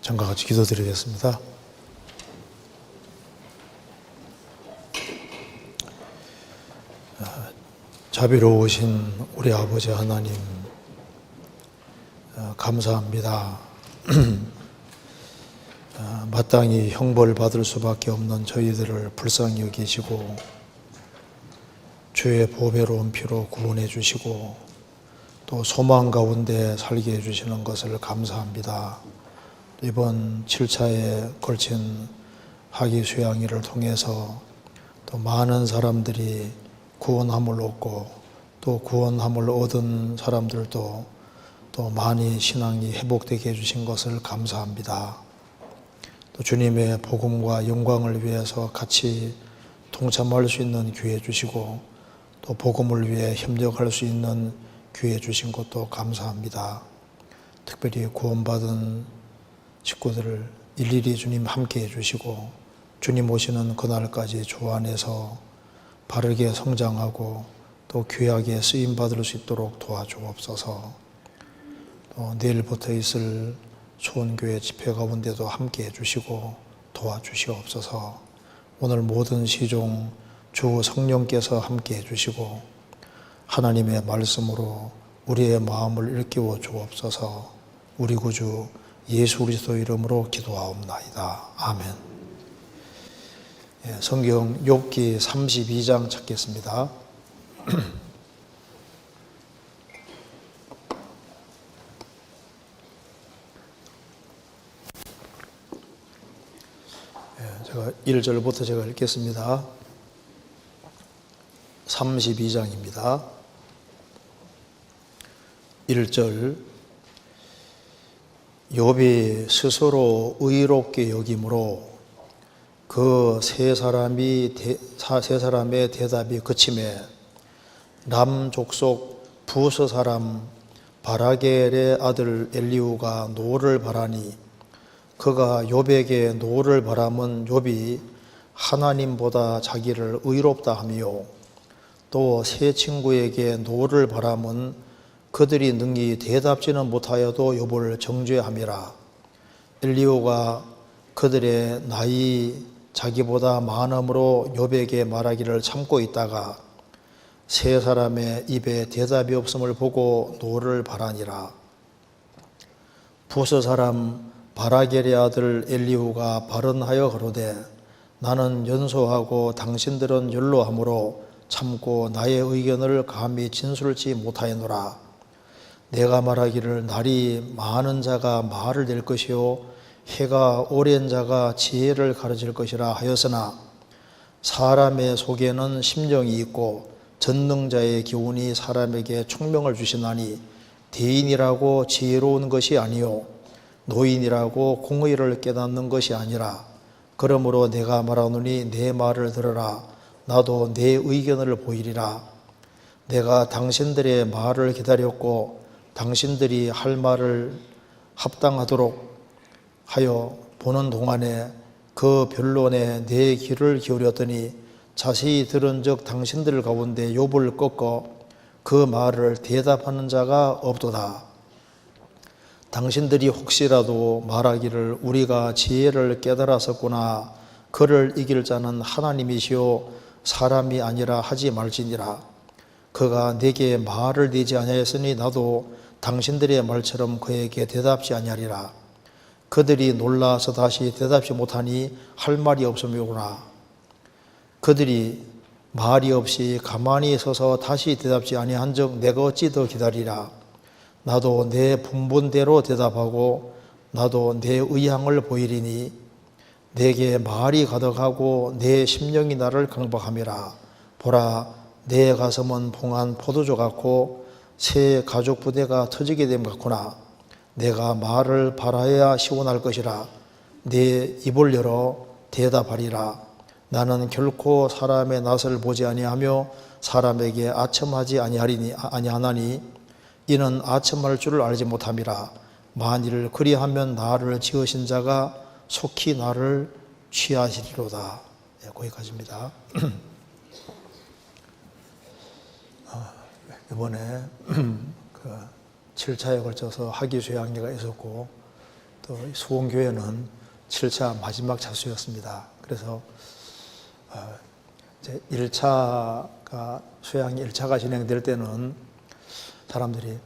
전과 같이 기도드리겠습니다. 자비로우신 우리 아버지 하나님, 감사합니다. 마땅히 형벌 받을 수밖에 없는 저희들을 불쌍히 여기시고 주의 보배로운 피로 구원해 주시고 또 소망 가운데 살게 해주시는 것을 감사합니다. 이번 7차에 걸친 학위 수양회를 통해서 또 많은 사람들이 구원함을 얻고 또 구원함을 얻은 사람들도 또 많이 신앙이 회복되게 해주신 것을 감사합니다. 또 주님의 복음과 영광을 위해서 같이 동참할 수 있는 기회 주시고 또 복음을 위해 협력할 수 있는 기회 주신 것도 감사합니다. 특별히 구원받은 식구들을 일일이 주님 함께 해주시고 주님 오시는 그날까지 주 안에서 바르게 성장하고 또 귀하게 쓰임받을 수 있도록 도와주옵소서. 또 내일부터 있을 수원교회 집회 가운데도 함께 해주시고 도와주시옵소서. 오늘 모든 시종 주 성령께서 함께 해주시고 하나님의 말씀으로 우리의 마음을 일깨워 주옵소서. 우리 구주 예수 그리스도 이름으로 기도하옵나이다. 아멘. 성경 욥기 32장 찾겠습니다. 제가 1절부터 제가 읽겠습니다. 32장입니다. 1절 욥이 스스로 의롭게 여김으로 그 세 사람의 대답이 그침에 람 족속 부스 사람 바라겔의 아들 엘리후가 노를 바라니 그가 욥에게 노를 바람은 욥이 하나님보다 자기를 의롭다 하며 또 세 친구에게 노를 바람은 그들이 능히 대답지는 못하여도 욥을 정죄함이라. 엘리후가 그들의 나이 자기보다 많음으로 욥에게 말하기를 참고 있다가 세 사람의 입에 대답이 없음을 보고 노를 바라니라. 부스 사람 바라겔의 아들 엘리후가 발언하여 가로되 나는 연소하고 당신들은 연로하므로 참고 나의 의견을 감히 진술치 못하였노라. 내가 말하기를 날이 많은 자가 말을 낼 것이요 해가 오랜 자가 지혜를 가르칠 것이라 하였으나 사람의 속에는 심령이 있고 전능자의 기운이 사람에게 총명을 주시나니 대인이라고 지혜로운 것이 아니요 노인이라고 공의를 깨닫는 것이 아니라. 그러므로 내가 말하노니 내 말을 들으라. 나도 내 의견을 보이리라. 내가 당신들의 말을 기다렸고 당신들이 할 말을 합당하도록 하여 보는 동안에 그 변론에 내 귀를 기울였더니 자세히 들은 즉 당신들 가운데 욥을 꺾어 그 말을 대답하는 자가 없도다. 당신들이 혹시라도 말하기를 우리가 지혜를 깨달았었구나. 그를 이길 자는 하나님이시오 사람이 아니라 하지 말지니라. 그가 내게 말을 내지 아니하였으니 나도 당신들의 말처럼 그에게 대답지 아니하리라. 그들이 놀라서 다시 대답지 못하니 할 말이 없음이구나. 그들이 말이 없이 가만히 서서 다시 대답지 아니한즉 내가 어찌 더 기다리라. 나도 내 분본대로 대답하고 나도 내 의향을 보이리니 내게 말이 가득하고 내 심령이 나를 강박함이라. 보라 내 가슴은 봉한 포도주 같고 새 가죽 부대가 터지게 됨 같구나. 내가 말을 바라야 시원할 것이라. 내 입을 열어 대답하리라. 나는 결코 사람의 낯을 보지 아니하며 사람에게 아첨하지 아니하나니 이는 아첨할 줄을 알지 못함이라. 만일 그리하면 나를 지으신 자가 속히 나를 취하시리로다. 거기까지입니다. 이번에 7차에 걸쳐서 학위 수양회가 있었고 또 수원교회는 7차 마지막 차수였습니다. 그래서 이제 1차가 수양이 1차가 진행될 때는 사람들이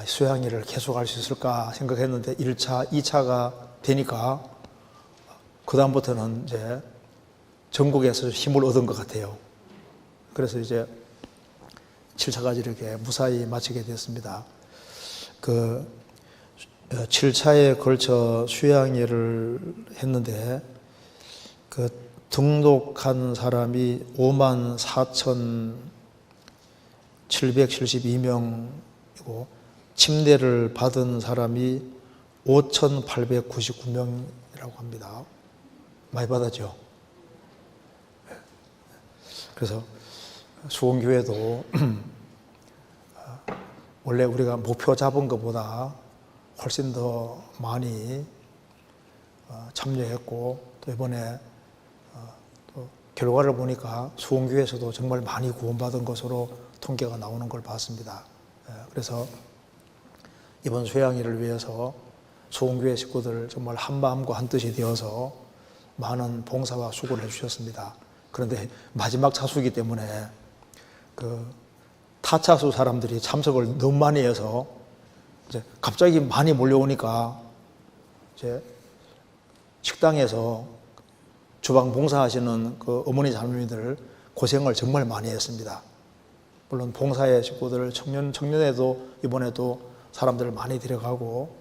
수양회를 계속할 수 있을까 생각했는데 1차, 2차가 되니까 그 다음부터는 이제 전국에서 힘을 얻은 것 같아요. 그래서 이제 7차까지 이렇게 무사히 마치게 됐습니다. 그 7차에 걸쳐 수양회를 했는데 그 등록한 사람이 54,772명이고 침례를 받은 사람이 5,899명이라고 합니다. 많이 받았죠. 그래서 수원교회도 원래 우리가 목표 잡은 것보다 훨씬 더 많이 참여했고 또 이번에 또 결과를 보니까 수원교회에서도 정말 많이 구원받은 것으로 통계가 나오는 걸 봤습니다. 그래서 이번 수양회를 위해서 수원교회 식구들 정말 한마음과 한뜻이 되어서 많은 봉사와 수고를 해주셨습니다. 그런데 마지막 차수이기 때문에 그 타차수 사람들이 참석을 너무 많이 해서 이제 갑자기 많이 몰려오니까 이제 식당에서 주방 봉사하시는 그 어머니 자매님들 고생을 정말 많이 했습니다. 물론 봉사의 식구들 청년에도 이번에도 사람들을 많이 데려가고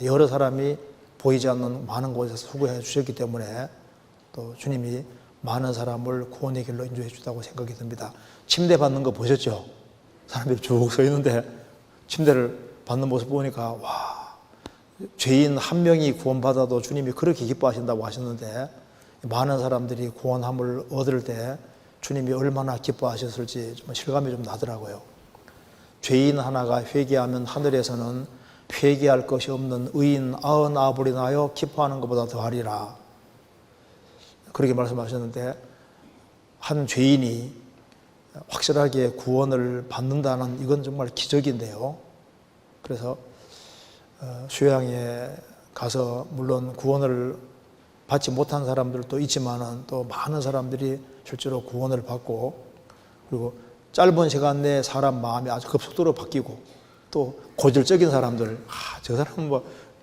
여러 사람이 보이지 않는 많은 곳에서 수고해 주셨기 때문에 또 주님이 많은 사람을 구원의 길로 인도해 주다고 생각이 듭니다. 침대 받는 거 보셨죠? 사람들이 쭉 서 있는데 침대를 받는 모습 보니까 와, 죄인 한 명이 구원받아도 주님이 그렇게 기뻐하신다고 하셨는데 많은 사람들이 구원함을 얻을 때 주님이 얼마나 기뻐하셨을지 좀 실감이 좀 나더라고요. 죄인 하나가 회개하면 하늘에서는 회개할 것이 없는 의인 99이 나여 기뻐하는 것보다 더하리라. 그렇게 말씀하셨는데 한 죄인이 확실하게 구원을 받는다는 이건 정말 기적인데요. 그래서 수양에 가서 물론 구원을 받지 못한 사람들도 있지만은 또 많은 사람들이 실제로 구원을 받고 그리고 짧은 시간 내에 사람 마음이 아주 급속도로 바뀌고 또 고질적인 사람들 저 사람은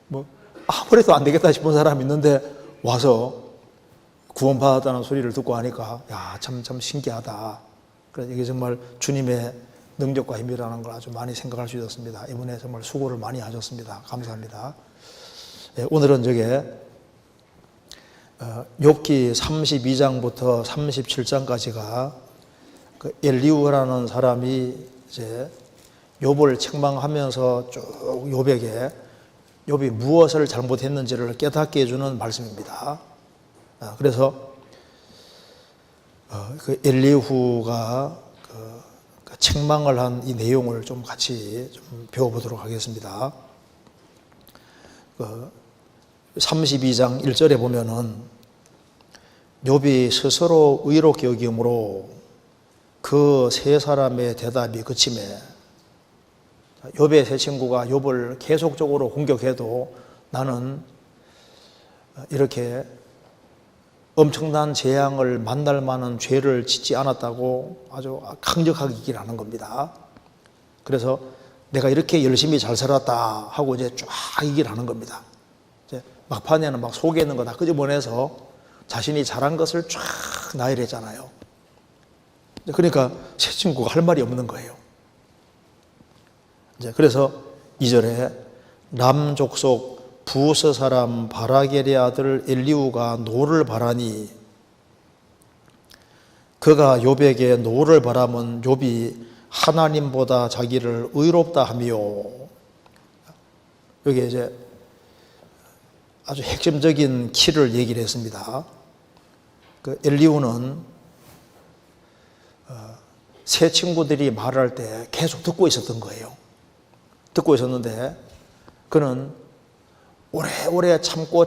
뭐 아무래도 안 되겠다 싶은 사람이 있는데 와서 구원받았다는 소리를 듣고 하니까 참 신기하다. 그래서 이게 정말 주님의 능력과 힘이라는 걸 아주 많이 생각할 수 있었습니다. 이번에 정말 수고를 많이 하셨습니다. 감사합니다. 오늘은 저게 욥기 32장부터 37장까지가 그 엘리후라는 사람이 이제 욥을 책망하면서 쭉 욥에게 욥이 무엇을 잘못했는지를 깨닫게 해주는 말씀입니다. 그래서 그 엘리후가 그 책망을 한 이 내용을 좀 같이 좀 배워보도록 하겠습니다. 32장 1절에 보면은 욥이 스스로 의롭게 여김으로 그 세 사람의 대답이 그침에 욥의 세 친구가 욥을 계속적으로 공격해도 나는 이렇게 엄청난 재앙을 만날 만한 죄를 짓지 않았다고 아주 강력하게 얘기를 하는 겁니다. 그래서 내가 이렇게 열심히 잘 살았다 하고 이제 쫙 얘기를 하는 겁니다. 이제 막판에는 막 속에 있는 거 다 끄집어내서 자신이 잘한 것을 쫙 나열했잖아요. 그러니까 새 친구가 할 말이 없는 거예요. 이제 그래서 2절에 람 족속 부스 사람 바라겔의 아들 엘리후가 노를 바라니 그가 욥에게 노를 바라면 욥이 하나님보다 자기를 의롭다 하며 여기 이제 아주 핵심적인 키를 얘기를 했습니다. 그 엘리후는 세 친구들이 말할 때 계속 듣고 있었던 거예요. 듣고 있었는데 그는 오래오래 참고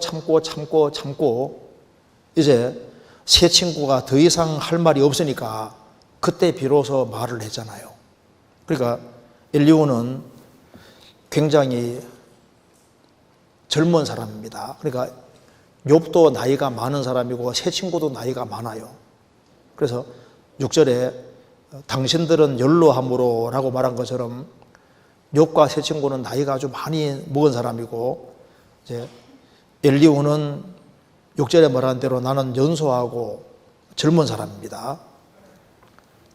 이제 세 친구가 더 이상 할 말이 없으니까 그때 비로소 말을 했잖아요. 그러니까 엘리후는 굉장히 젊은 사람입니다. 그러니까 욥도 나이가 많은 사람이고 세 친구도 나이가 많아요. 그래서 6절에 당신들은 연로함으로 라고 말한 것처럼 욥과 세 친구는 나이가 아주 많이 먹은 사람이고, 이제 엘리후는 6절에 말한 대로 나는 연소하고 젊은 사람입니다.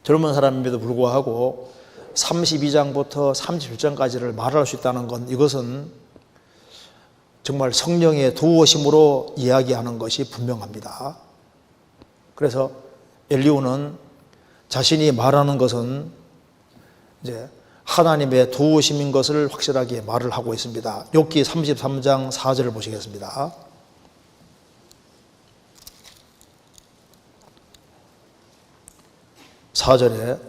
젊은 사람임에도 불구하고 32장부터 37장까지를 말할 수 있다는 건, 이것은 정말 성령의 도우심으로 이야기하는 것이 분명합니다. 그래서 엘리후는 자신이 말하는 것은 이제 하나님의 도우심인 것을 확실하게 말을 하고 있습니다. 욥기 33장 4절을 보시겠습니다. (4절에)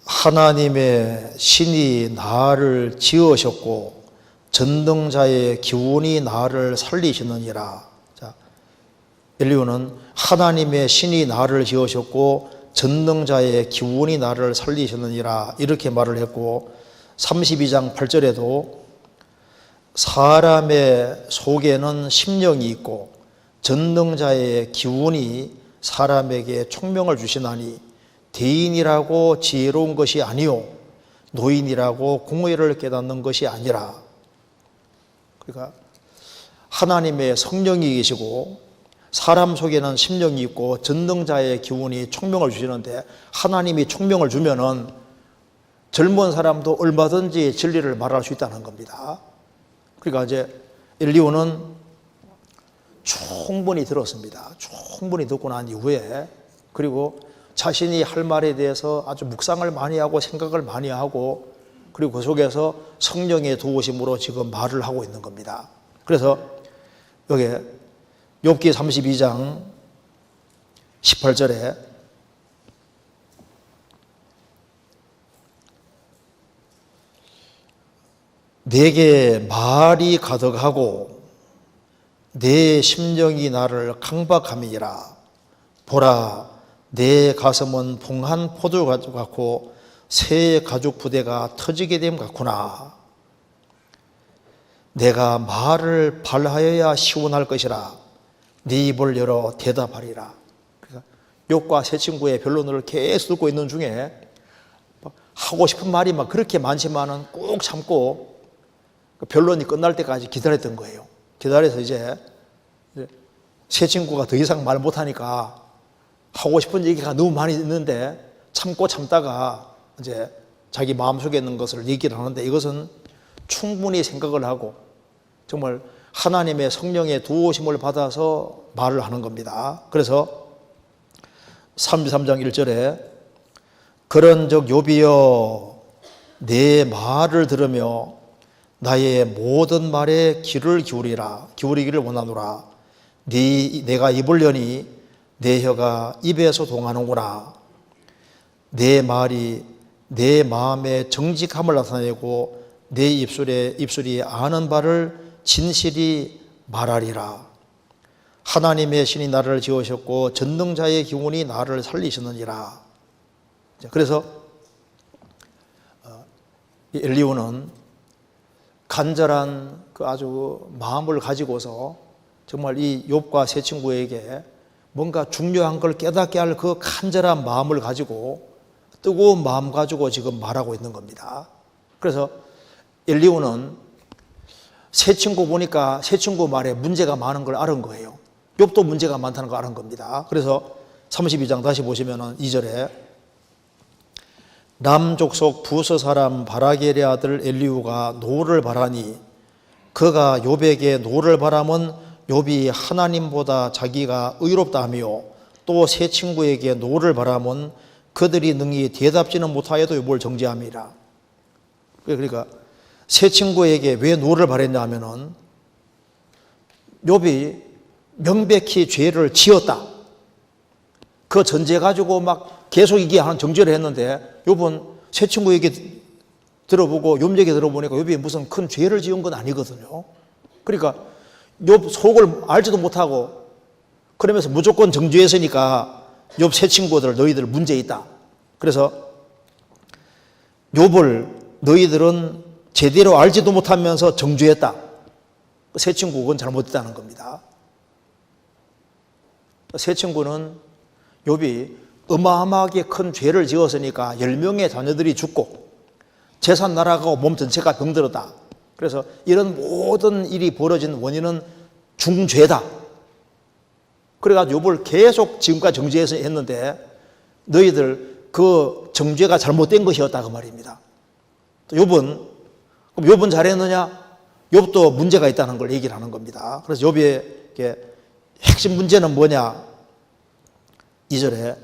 하나님의 신이 나를 지으셨고 전능자의 기운이 나를 살리시느니라. 자, 엘리후는 하나님의 신이 나를 지으셨고 전능자의 기운이 나를 살리시느니라 이렇게 말을 했고, 32장 8절에도 사람의 속에는 심령이 있고 전능자의 기운이 사람에게 총명을 주시나니 대인이라고 지혜로운 것이 아니요 노인이라고 공의를 깨닫는 것이 아니라. 그러니까 하나님의 성령이 계시고 사람 속에는 심령이 있고 전능자의 기운이 총명을 주시는데, 하나님이 총명을 주면은 젊은 사람도 얼마든지 진리를 말할 수 있다는 겁니다. 그러니까 이제 엘리후는 충분히 들었습니다. 충분히 듣고 난 이후에, 그리고 자신이 할 말에 대해서 아주 묵상을 많이 하고 생각을 많이 하고, 그리고 그 속에서 성령의 도우심으로 지금 말을 하고 있는 겁니다. 그래서 여기 욥기 32장 18절에 내게 말이 가득하고 내 심령이 나를 강박함이니라. 보라, 내 가슴은 봉한 포도 같고 새 가죽 부대가 터지게 됨 같구나. 내가 말을 발하여야 시원할 것이라. 네 입을 열어 대답하리라. 그러니까 욥과 세 친구의 변론을 계속 듣고 있는 중에 하고 싶은 말이 막 그렇게 많지만은 꾹 참고 변론이 끝날 때까지 기다렸던 거예요. 기다려서 이제 세 친구가 더 이상 말 못하니까 하고 싶은 얘기가 너무 많이 있는데 참고 참다가 이제 자기 마음속에 있는 것을 얘기를 하는데, 이것은 충분히 생각을 하고 정말 하나님의 성령의 도우심을 받아서 말을 하는 겁니다. 그래서 33장 1절에 그런즉 욥이여 내 말을 들으며 나의 모든 말에 귀를 기울이기를 원하노라. 내가 입을 여니 내 혀가 입에서 동하는구나. 내 말이 내 마음의 정직함을 나타내고 내 입술이 아는 바를 진실이 말하리라. 하나님의 신이 나를 지으셨고 전능자의 기운이 나를 살리시느니라. 그래서 엘리후는 간절한 그 아주 마음을 가지고서 정말 이 욥과 세 친구에게 뭔가 중요한 걸 깨닫게 할 그 간절한 마음을 가지고, 뜨거운 마음 가지고 지금 말하고 있는 겁니다. 그래서 엘리후는 세 친구 보니까 세 친구 말에 문제가 많은 걸 알은 거예요. 욥도 문제가 많다는 걸 알은 겁니다. 그래서 32장 다시 보시면은 2절에 남족속 부스 사람 바라겔의 아들 엘리후가 노를 바라니 그가 욥에게 노를 바람은 욥이 하나님보다 자기가 의롭다 하며, 또 세 친구에게 노를 바람은 그들이 능히 대답지는 못하여도 욥을 정죄함이라. 그러니까 세 친구에게 왜 노를 바랬냐 하면은 욥이 명백히 죄를 지었다. 그 전제 가지고 막 계속 이게 하는 정죄를 했는데, 욥은 세 친구 얘기 들어보고 욥 얘기 들어보니까 욥이 무슨 큰 죄를 지은 건 아니거든요. 그러니까 욥 속을 알지도 못하고 그러면서 무조건 정죄했으니까 욥 세 친구들 너희들 문제 있다. 그래서 욥을 너희들은 제대로 알지도 못하면서 정죄했다. 세 친구 그건 잘못됐다는 겁니다. 세 친구는 욥이 어마어마하게 큰 죄를 지었으니까 10명의 자녀들이 죽고 재산 날아가고 몸 전체가 병들었다. 그래서 이런 모든 일이 벌어진 원인은 중죄다. 그래가지고 욥을 계속 지금까지 정죄해서 했는데 너희들 그 정죄가 잘못된 것이었다 그 말입니다. 또 욥은 그럼 욥은 잘했느냐? 욥도 문제가 있다는 걸 얘기를 하는 겁니다. 그래서 욥의 핵심 문제는 뭐냐? 2절에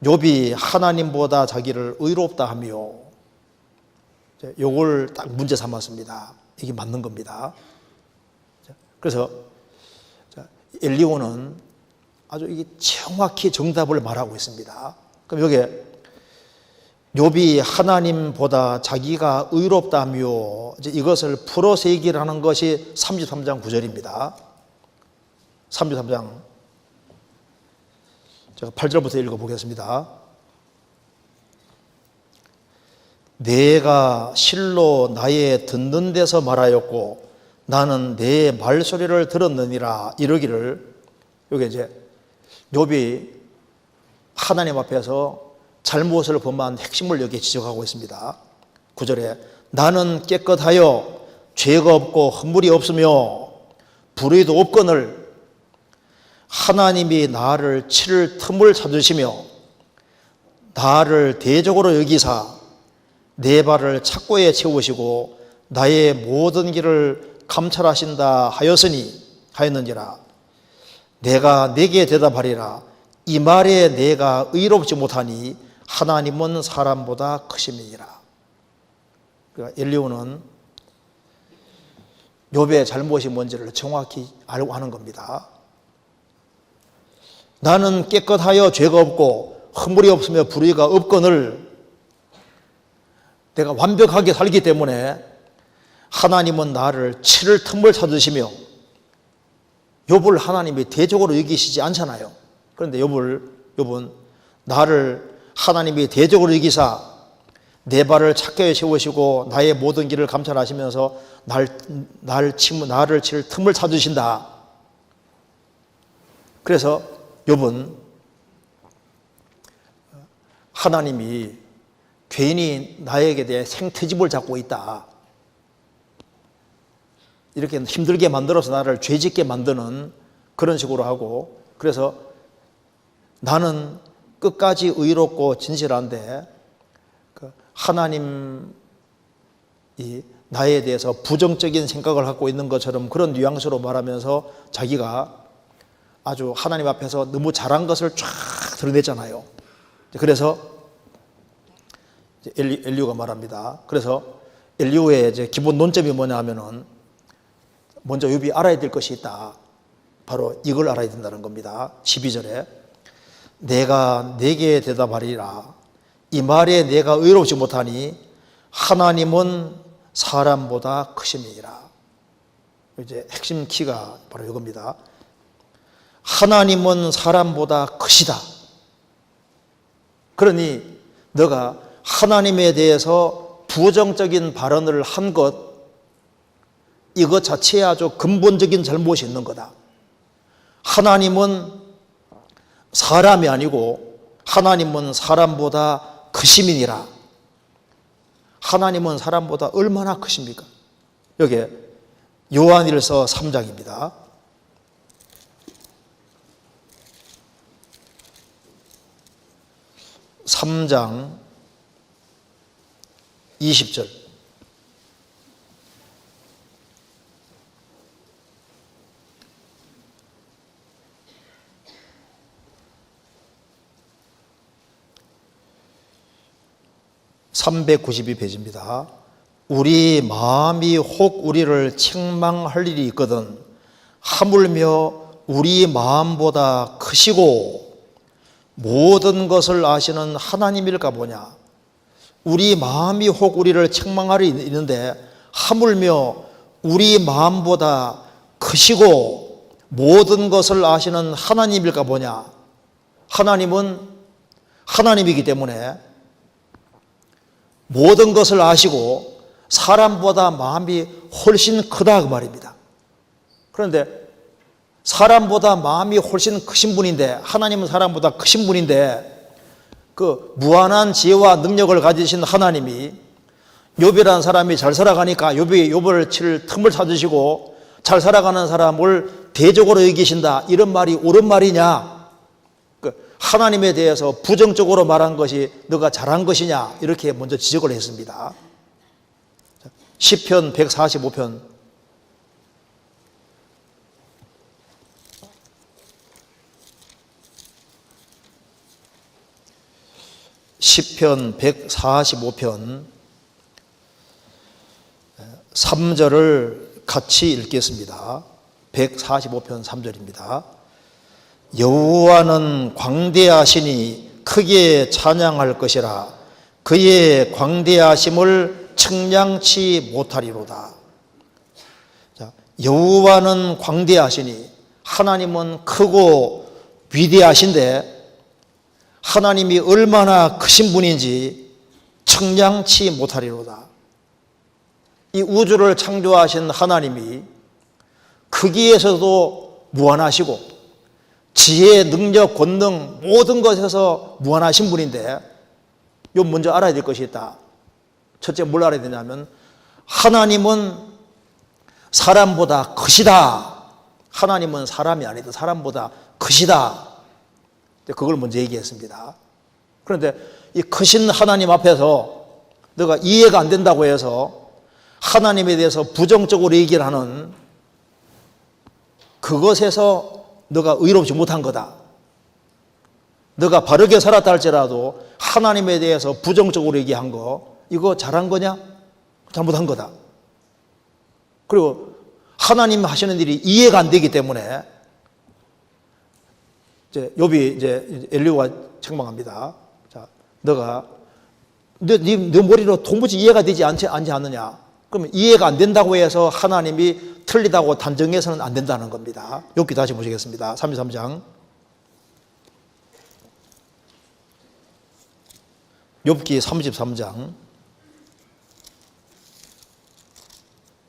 욥이 하나님보다 자기를 의롭다 하며, 요걸 딱 문제 삼았습니다. 이게 맞는 겁니다. 그래서 엘리후는 아주 이게 정확히 정답을 말하고 있습니다. 그럼 여기에 욥이 하나님보다 자기가 의롭다 하며 이것을 풀어서 얘기를 하는 것이 33장 9절입니다. 33장 제가 8절부터 읽어보겠습니다. 내가 실로 나의 듣는 데서 말하였고 나는 내 말소리를 들었느니라 이러기를. 여기 이제 욥이 하나님 앞에서 잘못을 범한 핵심을 여기에 지적하고 있습니다. 9절에 나는 깨끗하여 죄가 없고 허물이 없으며 불의도 없거늘 하나님이 나를 치를 틈을 찾으시며 나를 대적으로 여기사 내 발을 착고에 채우시고 나의 모든 길을 감찰하신다 하였는지라. 내가 내게 대답하리라. 이 말에 내가 의롭지 못하니 하나님은 사람보다 크심이니라. 그러니까 엘리후는 욥의 잘못이 뭔지를 정확히 알고 하는 겁니다. 나는 깨끗하여 죄가 없고 허물이 없으며 불의가 없거늘 내가 완벽하게 살기 때문에 하나님은 나를 치를 틈을 찾으시며, 욥을 하나님이 대적으로 여기시지 않잖아요. 그런데 욥은 나를 하나님이 대적으로 여기사 내 발을 착고에 세우시고 나의 모든 길을 감찰하시면서 나를 칠 틈을 찾으신다. 그래서 욥은 하나님이 괜히 나에게 대해 생트집을 잡고 있다. 이렇게 힘들게 만들어서 나를 죄짓게 만드는 그런 식으로 하고, 그래서 나는 끝까지 의롭고 진실한데 하나님이 나에 대해서 부정적인 생각을 갖고 있는 것처럼 그런 뉘앙스로 말하면서 자기가 아주 하나님 앞에서 너무 잘한 것을 쫙 드러냈잖아요. 그래서 엘리후가 말합니다. 그래서 엘리후의 이제 기본 논점이 뭐냐 하면은 먼저 욥이 알아야 될 것이 있다. 바로 이걸 알아야 된다는 겁니다. 12절에 내가 내게 대답하리라. 이 말에 내가 의롭지 못하니 하나님은 사람보다 크심이니라. 이제 핵심 키가 바로 이겁니다. 하나님은 사람보다 크시다. 그러니 너가 하나님에 대해서 부정적인 발언을 한 것, 이것 자체에 아주 근본적인 잘못이 있는 거다. 하나님은 사람이 아니고 하나님은 사람보다 크심이니라. 하나님은 사람보다 얼마나 크십니까? 여기 요한일서 3장입니다. 3장 20절. (392페이지입니다) 우리 마음이 혹 우리를 책망할 일이 있거든 하물며 우리 마음보다 크시고 모든 것을 아시는 하나님일까 보냐. 우리 마음이 혹 우리를 책망할 일이 있는데 하물며 우리 마음보다 크시고 모든 것을 아시는 하나님일까 보냐. 하나님은 하나님이기 때문에 모든 것을 아시고 사람보다 마음이 훨씬 크다 그 말입니다. 그런데 사람보다 마음이 훨씬 크신 분인데, 하나님은 사람보다 크신 분인데, 그 무한한 지혜와 능력을 가지신 하나님이 욥이라는 사람이 잘 살아가니까 욥을 칠 틈을 찾으시고 잘 살아가는 사람을 대적으로 여기신다, 이런 말이 옳은 말이냐? 하나님에 대해서 부정적으로 말한 것이 너가 잘한 것이냐, 이렇게 먼저 지적을 했습니다. 시편 145편 시편 145편 3절을 같이 읽겠습니다. 145편 3절입니다. 여호와는 광대하시니 크게 찬양할 것이라. 그의 광대하심을 측량치 못하리로다. 자, 여호와는 광대하시니, 하나님은 크고 위대하신데 하나님이 얼마나 크신 분인지 측량치 못하리로다. 이 우주를 창조하신 하나님이 크기에서도 무한하시고 지혜, 능력, 권능 모든 것에서 무한하신 분인데, 요 먼저 알아야 될 것이 있다. 첫째 뭘 알아야 되냐면, 하나님은 사람보다 크시다. 하나님은 사람이 아니다. 사람보다 크시다. 그걸 먼저 얘기했습니다. 그런데 이 크신 하나님 앞에서 너가 이해가 안 된다고 해서 하나님에 대해서 부정적으로 얘기를 하는, 그것에서 너가 의롭지 못한 거다. 너가 바르게 살았다 할지라도 하나님에 대해서 부정적으로 얘기한 거, 이거 잘한 거냐? 잘못한 거다. 그리고 하나님 하시는 일이 이해가 안 되기 때문에 욥이 엘리후가 책망합니다. 자, 너가 네 머리로 도무지 이해가 되지 않지 않느냐? 그러면 이해가 안 된다고 해서 하나님이 틀리다고 단정해서는 안 된다는 겁니다. 욥기 다시 보시겠습니다. 33장. 욥기 33장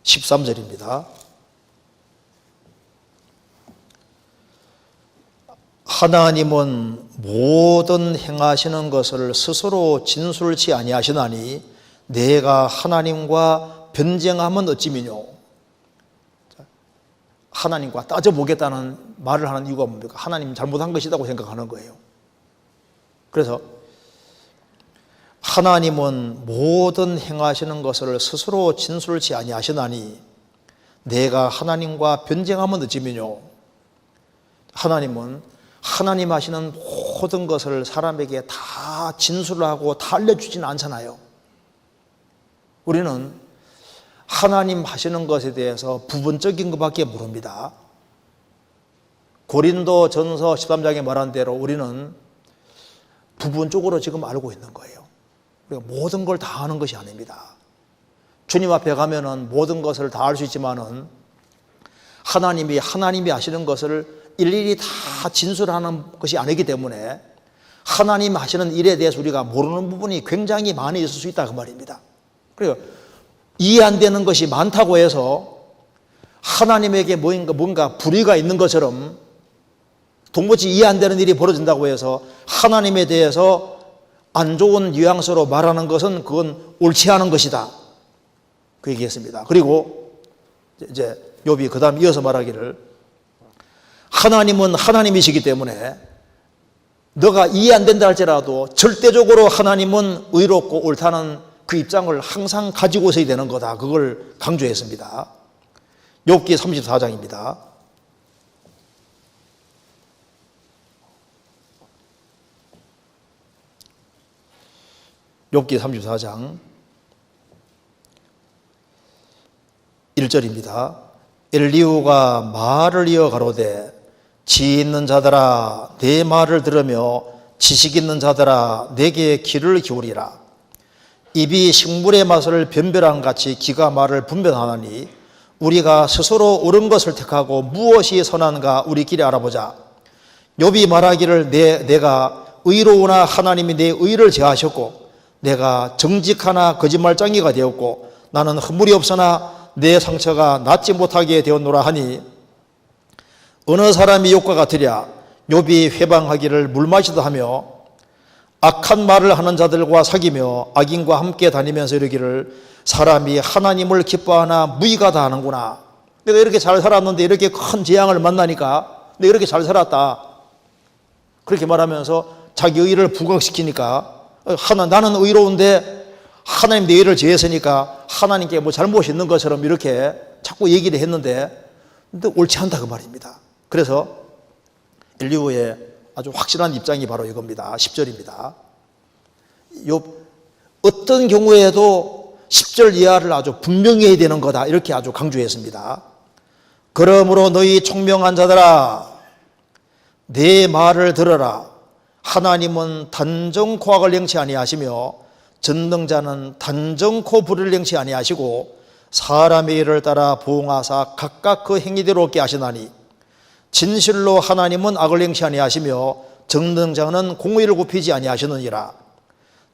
13절입니다. 하나님은 모든 행하시는 것을 스스로 진술치 아니하시나니 내가 하나님과 변쟁하면 어찌미뇨. 하나님과 따져보겠다는 말을 하는 이유가 뭡니까? 하나님 잘못한 것이라고 생각하는 거예요. 그래서 하나님은 모든 행하시는 것을 스스로 진술치 아니하시나니 내가 하나님과 변쟁하면 어찌미뇨. 하나님은 하나님 하시는 모든 것을 사람에게 다 진술하고 다 알려주지는 않잖아요. 우리는 하나님 하시는 것에 대해서 부분적인 것밖에 모릅니다. 고린도 전서 13장에 말한 대로 우리는 부분적으로 지금 알고 있는 거예요. 우리가 모든 걸 다 아는 것이 아닙니다. 주님 앞에 가면은 모든 것을 다 알 수 있지만은 하나님이 하시는 것을 일일이 다 진술하는 것이 아니기 때문에 하나님 하시는 일에 대해서 우리가 모르는 부분이 굉장히 많이 있을 수 있다, 그 말입니다. 그리고 이해 안 되는 것이 많다고 해서 하나님에게 뭔가 불의가 있는 것처럼 도무지 이해 안 되는 일이 벌어진다고 해서 하나님에 대해서 안 좋은 뉘앙스로 말하는 것은 그건 옳지 않은 것이다, 그 얘기했습니다. 그리고 이제 욥이 그 다음 이어서 말하기를, 하나님은 하나님이시기 때문에 너가 이해 안 된다 할지라도 절대적으로 하나님은 의롭고 옳다는 그 입장을 항상 가지고 있어야 되는 거다, 그걸 강조했습니다. 욥기 34장입니다. 욥기 34장 1절입니다. 엘리후가 말을 이어 가로되 지혜 있는 자들아 내 말을 들으며 지식 있는 자들아 내게 귀를 기울이라. 입이 식물의 맛을 변별한 같이 귀가 말을 분별하나니 우리가 스스로 옳은 것을 택하고 무엇이 선한가 우리끼리 알아보자. 욥이 말하기를 내가 의로우나 하나님이 내 의를 제하셨고 내가 정직하나 거짓말쟁이가 되었고 나는 허물이 없으나 내 상처가 낫지 못하게 되었노라 하니, 어느 사람이 욥과 같으랴. 욥이 회방하기를 물마시다 하며 악한 말을 하는 자들과 사귀며 악인과 함께 다니면서 이르기를 사람이 하나님을 기뻐하나 무의가다 하는구나. 내가 이렇게 잘 살았는데 이렇게 큰 재앙을 만나니까 내가 이렇게 잘 살았다. 그렇게 말하면서 자기 의의를 부각시키니까 나는 의로운데 하나님 내 의를 제했으니까 하나님께 뭐 잘못이 있는 것처럼 이렇게 자꾸 얘기를 했는데 근데 옳지 않다 그 말입니다. 그래서 엘리후의 아주 확실한 입장이 바로 이겁니다. 10절입니다. 어떤 경우에도 10절 이하를 아주 분명히 해야 되는 거다 이렇게 아주 강조했습니다. 그러므로 너희 총명한 자들아 내 말을 들어라. 하나님은 단정코 악을 행치 아니하시며 전능자는 단정코 불의를 행치 아니하시고 사람의 일을 따라 보응하사 각각 그 행위대로 얻게 하시나니 진실로 하나님은 악을 행치 아니하시며 전능자는 공의를 굽히지 아니하시느니라.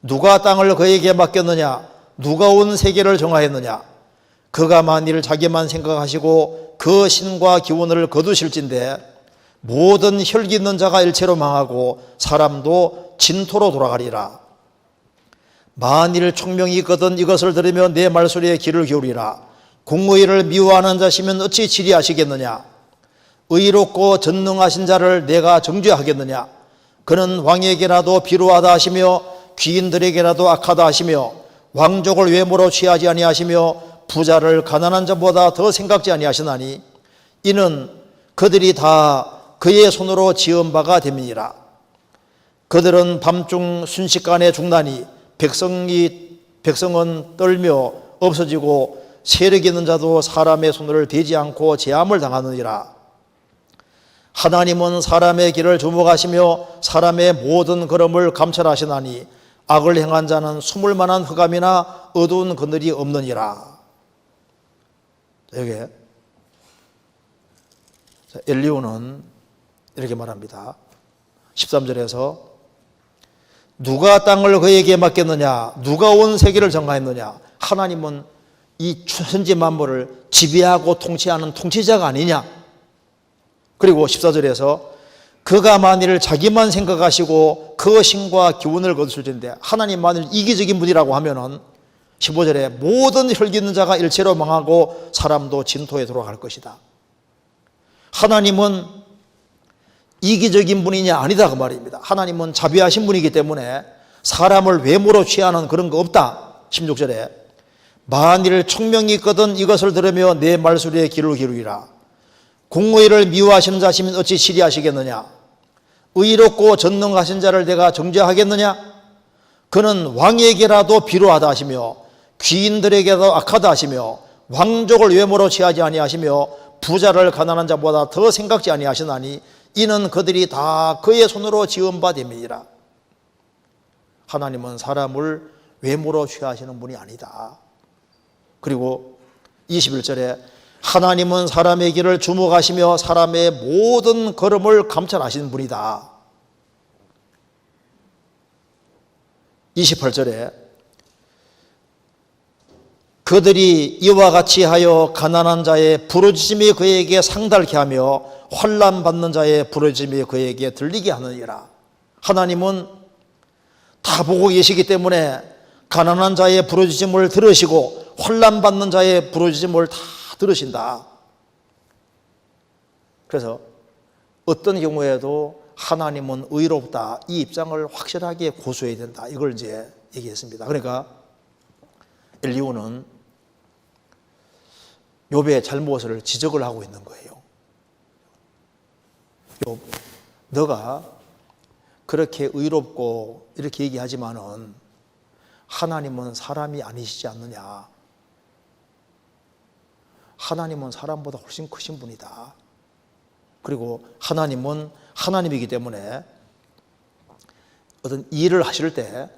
누가 땅을 그에게 맡겼느냐? 누가 온 세계를 정하였느냐? 그가 만일 자기만 생각하시고 그 신과 기원을 거두실진데 모든 혈기 있는 자가 일체로 망하고 사람도 진토로 돌아가리라. 만일 총명이 있거든 이것을 들으며 내 말소리에 귀를 기울이라. 공의를 미워하는 자시면 어찌 지리하시겠느냐? 의롭고 전능하신 자를 내가 정죄하겠느냐? 그는 왕에게라도 비루하다 하시며 귀인들에게라도 악하다 하시며 왕족을 외모로 취하지 아니하시며 부자를 가난한 자보다 더 생각지 아니하시나니 이는 그들이 다 그의 손으로 지은 바가 됨이니라. 그들은 밤중 순식간에 죽나니 백성은 떨며 없어지고 세력 있는 자도 사람의 손을 대지 않고 제함을 당하느니라. 하나님은 사람의 길을 주목하시며 사람의 모든 걸음을 감찰하시나니 악을 행한 자는 숨을 만한 흑암이나 어두운 그늘이 없느니라. 여기 엘리후는 이렇게 말합니다. 13절에서 누가 땅을 그에게 맡겼느냐? 누가 온 세계를 정하였느냐? 하나님은 이 천지 만물을 지배하고 통치하는 통치자가 아니냐? 그리고 14절에서 그가 만일 자기만 생각하시고 그 신과 기운을 거두실진데 하나님 만일 이기적인 분이라고 하면은 15절에 모든 혈기 있는 자가 일체로 망하고 사람도 진토에 돌아갈 것이다. 하나님은 이기적인 분이냐? 아니다 그 말입니다. 하나님은 자비하신 분이기 때문에 사람을 외모로 취하는 그런 거 없다. 16절에 만일 총명이 있거든 이것을 들으며 내 말소리에 귀를 기울이라. 공의를 미워하시는 자시면 어찌 시리하시겠느냐? 의롭고 전능하신 자를 내가 정죄하겠느냐? 그는 왕에게라도 비루하다 하시며 귀인들에게도 악하다 하시며 왕족을 외모로 취하지 아니하시며 부자를 가난한 자보다 더 생각지 아니하시나니 이는 그들이 다 그의 손으로 지은 바 됨이니라. 하나님은 사람을 외모로 취하시는 분이 아니다. 그리고 21절에 하나님은 사람의 길을 주목하시며 사람의 모든 걸음을 감찰하시는 분이다. 28절에 그들이 이와 같이 하여 가난한 자의 부르짖음이 그에게 상달케 하며 환난 받는 자의 부르짖음이 그에게 들리게 하느니라. 하나님은 다 보고 계시기 때문에 가난한 자의 부르짖음을 들으시고 환난 받는 자의 부르짖음을 다 들으신다. 그래서 어떤 경우에도 하나님은 의롭다 이 입장을 확실하게 고수해야 된다. 이걸 이제 얘기했습니다. 그러니까 엘리후는 욥의 잘못을 지적을 하고 있는 거예요. 욥, 너가 그렇게 의롭고 이렇게 얘기하지만은 하나님은 사람이 아니시지 않느냐? 하나님은 사람보다 훨씬 크신 분이다. 그리고 하나님은 하나님이기 때문에 어떤 일을 하실 때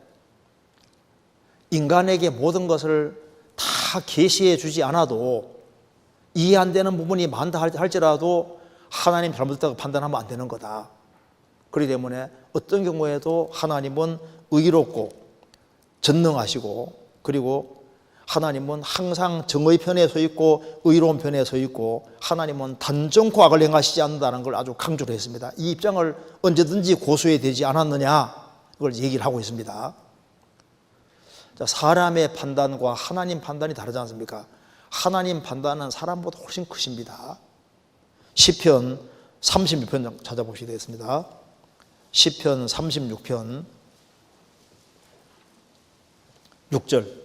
인간에게 모든 것을 다 계시해 주지 않아도 이해 안 되는 부분이 많다 할지라도 하나님 잘못했다고 판단하면 안 되는 거다. 그렇기 때문에 어떤 경우에도 하나님은 의롭고 전능하시고 그리고 하나님은 항상 정의 편에 서 있고 의로운 편에 서 있고 하나님은 단정코 악을 행하시지 않는다는 걸 아주 강조를 했습니다. 이 입장을 언제든지 고수해야 되지 않았느냐, 이걸 얘기를 하고 있습니다. 자, 사람의 판단과 하나님 판단이 다르지 않습니까? 하나님 판단은 사람보다 훨씬 크십니다. 시편 36편 찾아보시게 되겠습니다. 시편 36편 6절.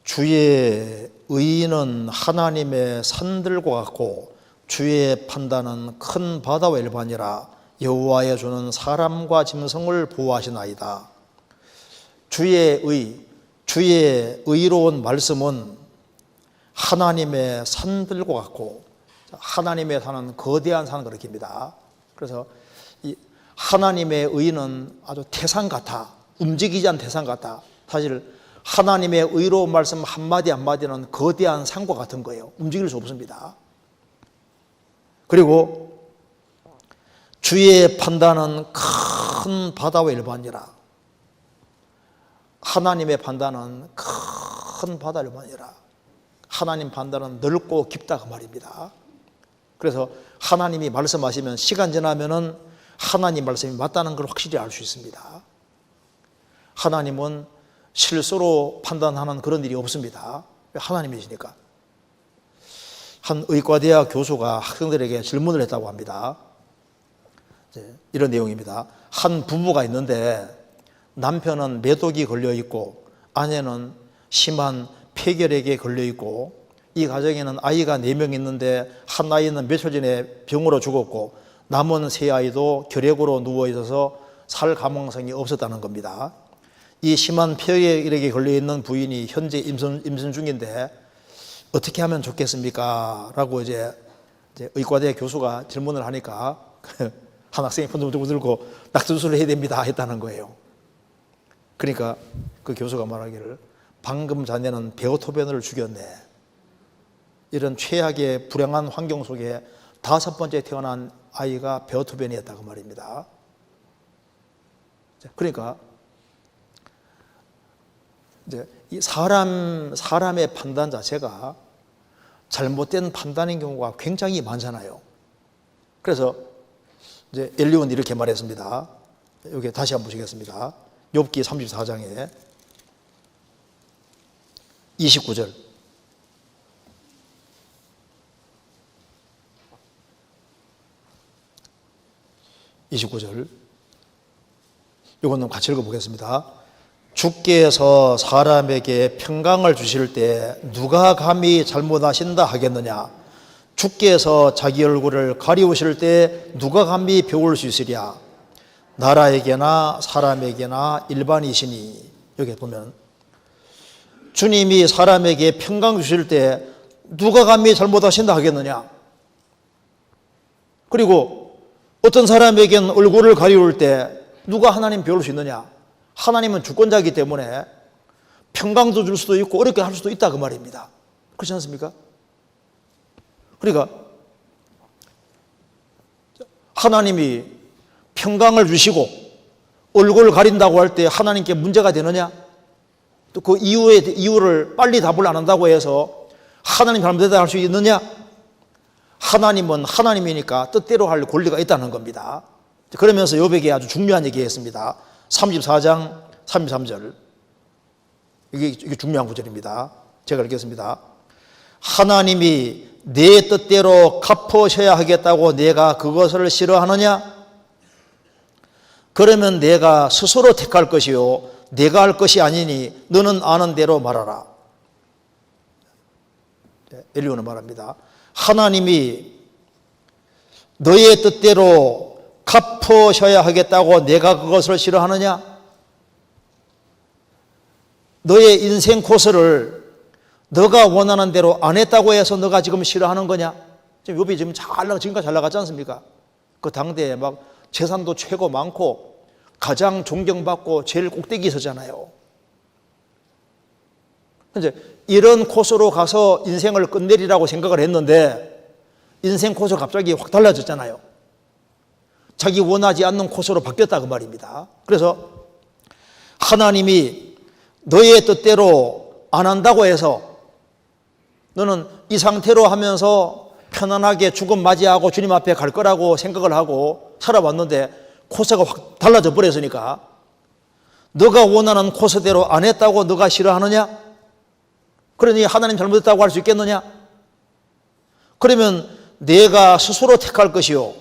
주의 의인은 하나님의 산들과 같고 주의 판단은 큰 바다와 일반이라. 여호와의 주는 사람과 짐승을 보호하시나이다. 주의 의로운 말씀은 하나님의 산들과 같고, 하나님의 산은 거대한 산을 가리킵니다. 그래서 이 하나님의 의는 아주 태산 같아, 움직이지 않는 태산 같아. 사실 하나님의 의로운 말씀 한마디 한마디는 거대한 산과 같은 거예요. 움직일 수 없습니다. 그리고 주의 판단은 큰 바다와 일반이라. 하나님의 판단은 큰 바다와 일반이라. 하나님 판단은 넓고 깊다 그 말입니다. 그래서 하나님이 말씀하시면 시간 지나면은 하나님 말씀이 맞다는 걸 확실히 알 수 있습니다. 하나님은 실수로 판단하는 그런 일이 없습니다. 하나님이시니까. 한 의과대학 교수가 학생들에게 질문을 했다고 합니다. 이런 내용입니다. 한 부부가 있는데 남편은 매독이 걸려 있고 아내는 심한 폐결핵에 걸려 있고 이 가정에는 아이가 4명 있는데 한 아이는 며칠 전에 병으로 죽었고 남은 3아이도 결핵으로 누워 있어서 살 가망성이 없었다는 겁니다. 이 심한 폐결핵에 걸려 있는 부인이 현재 임신 중인데 어떻게 하면 좋겠습니까? 라고 이제 의과대 교수가 질문을 하니까 한 학생이 손 들고 낙수술을 해야 됩니다 했다는 거예요. 그러니까 그 교수가 말하기를 방금 자네는 베오토벤을 죽였네. 이런 최악의 불행한 환경 속에 5번째 태어난 아이가 베오토벤이었다고 말입니다. 그러니까 이제 이 사람의 판단 자체가 잘못된 판단인 경우가 굉장히 많잖아요. 그래서 이제 엘리오는 이렇게 말했습니다. 여기 다시 한번 보시겠습니다. 욥기 34장에 29절. 29절. 이거는 같이 읽어보겠습니다. 주께서 사람에게 평강을 주실 때 누가 감히 잘못하신다 하겠느냐? 주께서 자기 얼굴을 가리우실 때 누가 감히 배울 수 있으랴? 나라에게나 사람에게나 일반이시니. 여기 보면 주님이 사람에게 평강 주실 때 누가 감히 잘못하신다 하겠느냐? 그리고 어떤 사람에게는 얼굴을 가리울 때 누가 하나님 배울 수 있느냐? 하나님은 주권자이기 때문에 평강도 줄 수도 있고 어렵게 할 수도 있다 그 말입니다. 그렇지 않습니까? 그러니까 하나님이 평강을 주시고 얼굴을 가린다고 할 때 하나님께 문제가 되느냐? 또 그 이유를 빨리 답을 안 한다고 해서 하나님 잘못했다 할 수 있느냐? 하나님은 하나님이니까 뜻대로 할 권리가 있다는 겁니다. 그러면서 욥에게 아주 중요한 얘기 했습니다. 34장 33절. 이게 중요한 구절입니다. 제가 읽겠습니다. 하나님이 내 뜻대로 갚으셔야 하겠다고 내가 그것을 싫어하느냐? 그러면 내가 스스로 택할 것이요 내가 할 것이 아니니 너는 아는 대로 말하라. 엘리오는 말합니다. 하나님이 너의 뜻대로 갚으셔야 하겠다고 내가 그것을 싫어하느냐? 너의 인생 코스를 너가 원하는 대로 안 했다고 해서 너가 지금 싫어하는 거냐? 지금 욥이 지금까지 잘 나갔지 않습니까? 그 당대에 막 재산도 최고 많고 가장 존경받고 제일 꼭대기에 서잖아요. 이제 이런 코스로 가서 인생을 끝내리라고 생각을 했는데 인생 코스가 갑자기 확 달라졌잖아요. 자기 원하지 않는 코스로 바뀌었다 그 말입니다. 그래서 하나님이 너의 뜻대로 안 한다고 해서 너는 이 상태로 하면서 편안하게 죽음 맞이하고 주님 앞에 갈 거라고 생각을 하고 살아왔는데 코스가 확 달라져 버렸으니까 너가 원하는 코스대로 안 했다고 너가 싫어하느냐? 그러니 하나님 잘못했다고 할 수 있겠느냐? 그러면 내가 스스로 택할 것이요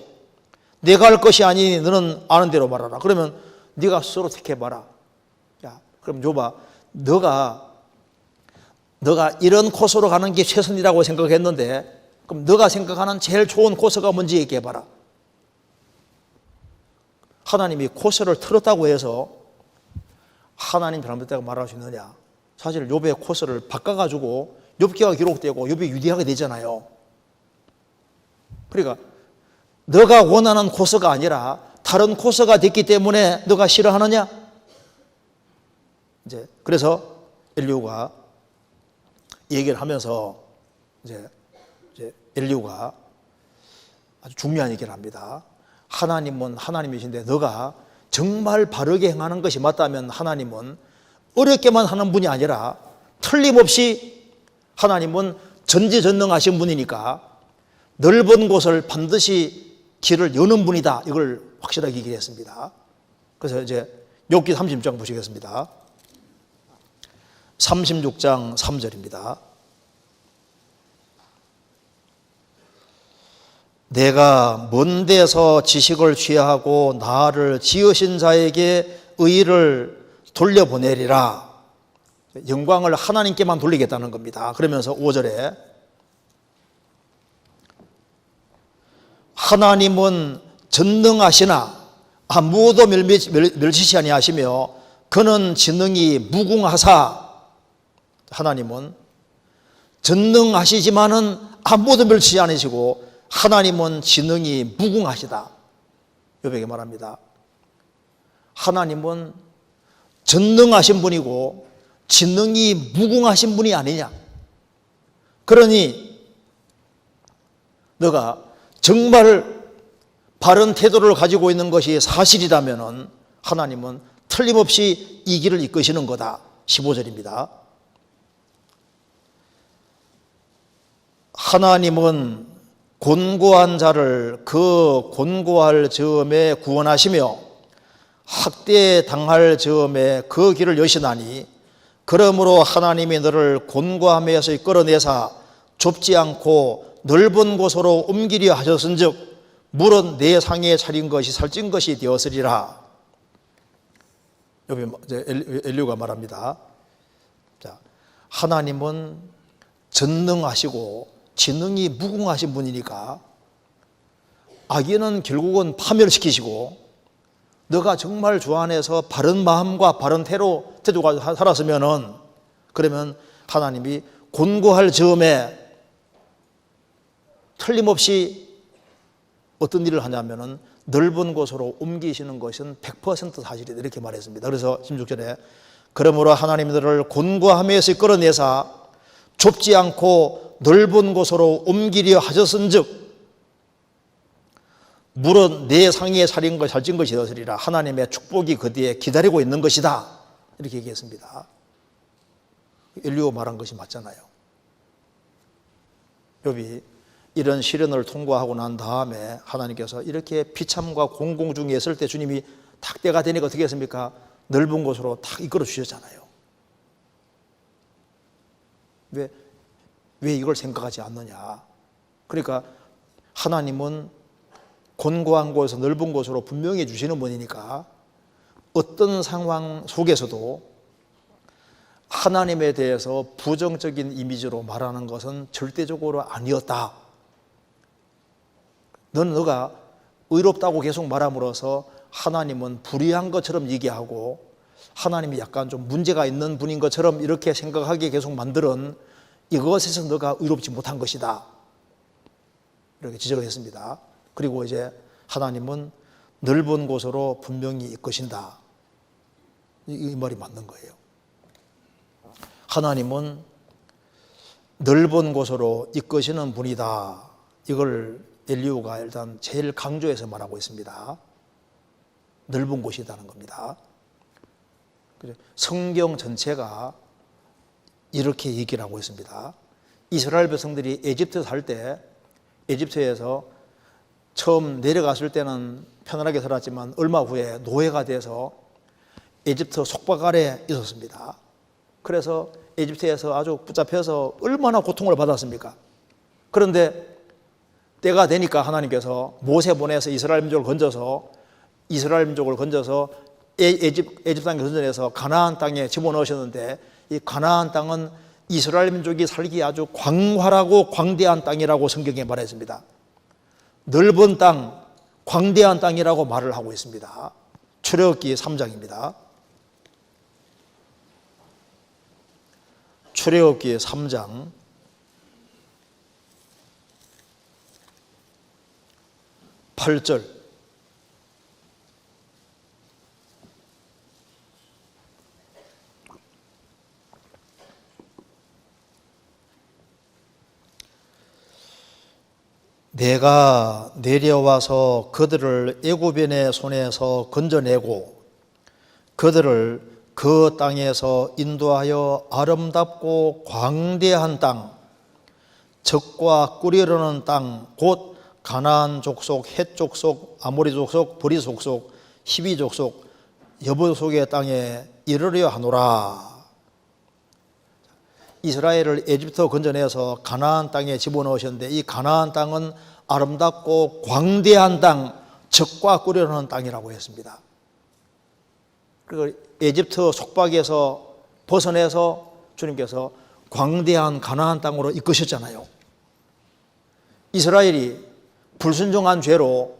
내가 할 것이 아니니 너는 아는 대로 말하라. 그러면 네가 스스로 택해봐라. 야, 그럼 줘봐. 너가 이런 코스로 가는 게 최선이라고 생각했는데 그럼 너가 생각하는 제일 좋은 코스가 뭔지 얘기해봐라. 하나님이 코스를 틀었다고 해서 하나님 잘못했다고 말할 수 있느냐? 사실 욥의 코스를 바꿔가지고 욥기가 기록되고 욥이 유리하게 되잖아요. 그러니까 너가 원하는 코스가 아니라 다른 코스가 됐기 때문에 너가 싫어하느냐? 이제 그래서 엘리후가 얘기를 하면서 이제 엘리후가 아주 중요한 얘기를 합니다. 하나님은 하나님이신데 너가 정말 바르게 행하는 것이 맞다면 하나님은 어렵게만 하는 분이 아니라 틀림없이 하나님은 전지전능하신 분이니까 넓은 곳을 반드시 길을 여는 분이다. 이걸 확실하게 얘기했습니다. 그래서 이제 욥기 36장 보시겠습니다. 36장 3절입니다. 내가 먼 데서 지식을 취하고 나를 지으신 자에게 의를 돌려보내리라. 영광을 하나님께만 돌리겠다는 겁니다. 그러면서 5절에 하나님은 전능하시나 아무도 멸시치 아니하시며 그는 지능이 무궁하사. 하나님은 전능하시지만은 아무도 멸시치 않으시고 하나님은 지능이 무궁하시다. 욥에게 말합니다. 하나님은 전능하신 분이고 지능이 무궁하신 분이 아니냐. 그러니 너가 정말 바른 태도를 가지고 있는 것이 사실이라면 하나님은 틀림없이 이 길을 이끄시는 거다. 15절입니다. 하나님은 곤고한 자를 그 곤고할 즈음에 구원하시며 학대당할 즈음에 그 길을 여시나니 그러므로 하나님이 너를 곤고함에서 이끌어내사 좁지 않고 넓은 곳으로 옮기려 하셨은즉 물은 내 상에 차린 것이 살찐 것이 되었으리라. 여기 엘리후가 말합니다. 자, 하나님은 전능하시고 지능이 무궁하신 분이니까 악인은 결국은 파멸시키시고 너가 정말 주 안에서 바른 마음과 바른 태도가 살았으면은 그러면 하나님이 곤고할 즈음에 틀림없이 어떤 일을 하냐면은 넓은 곳으로 옮기시는 것은 100% 사실이다. 이렇게 말했습니다. 그래서 16절에 그러므로 하나님이 너를 곤고함에서 끌어내사 좁지 않고 넓은 곳으로 옮기려 하셨은즉 물은 내 상에 살인 것 살찐 것이 되었으리라. 하나님의 축복이 그 뒤에 기다리고 있는 것이다. 이렇게 얘기했습니다. 엘리후 말한 것이 맞잖아요. 욥이 이런 시련을 통과하고 난 다음에 하나님께서 이렇게 비참과 공공 중에 있을 때 주님이 딱 때가 되니까 어떻게 했습니까? 넓은 곳으로 딱 이끌어 주셨잖아요. 왜 이걸 생각하지 않느냐? 그러니까 하나님은 곤고한 곳에서 넓은 곳으로 분명히 주시는 분이니까 어떤 상황 속에서도 하나님에 대해서 부정적인 이미지로 말하는 것은 절대적으로 아니었다. 너가 의롭다고 계속 말함으로써 하나님은 불의한 것처럼 얘기하고 하나님이 약간 좀 문제가 있는 분인 것처럼 이렇게 생각하게 계속 만들은 이것에서 너가 의롭지 못한 것이다. 이렇게 지적을 했습니다. 그리고 이제 하나님은 넓은 곳으로 분명히 이끄신다. 이 말이 맞는 거예요. 하나님은 넓은 곳으로 이끄시는 분이다. 이걸 엘리후가 일단 제일 강조해서 말하고 있습니다. 넓은 곳이라는 겁니다. 성경 전체가 이렇게 얘기를 하고 있습니다. 이스라엘 백성들이 에집트에 살 때 에집트에서 처음 내려갔을 때는 편안하게 살았지만 얼마 후에 노예가 돼서 에집트 속박 아래 있었습니다. 그래서 에집트에서 아주 붙잡혀서 얼마나 고통을 받았습니까? 그런데 때가 되니까 하나님께서 모세 보내서 이스라엘 민족을 건져서 에집트 땅에 건져내서 가나안 땅에 집어넣으셨는데, 이 가나안 땅은 이스라엘 민족이 살기 아주 광활하고 광대한 땅이라고 성경에 말했습니다. 넓은 땅, 광대한 땅이라고 말을 하고 있습니다. 출애굽기 3장입니다. 출애굽기 3장 8절. 내가 내려와서 그들을 애굽인의 손에서 건져내고 그들을 그 땅에서 인도하여 아름답고 광대한 땅, 젖과 꿀이 흐르는 땅, 곧 가나안 족속, 헷 족속, 아모리 족속, 브리 족속, 히비 족속, 여부족의 땅에 이르려 하노라. 이스라엘을 에집트 건져내서 가나안 땅에 집어넣으셨는데, 이 가나안 땅은 아름답고 광대한 땅, 젖과 꿀이 흐르는 땅이라고 했습니다. 그리고 에집트 속박에서 벗어내서 주님께서 광대한 가나안 땅으로 이끄셨잖아요. 이스라엘이 불순종한 죄로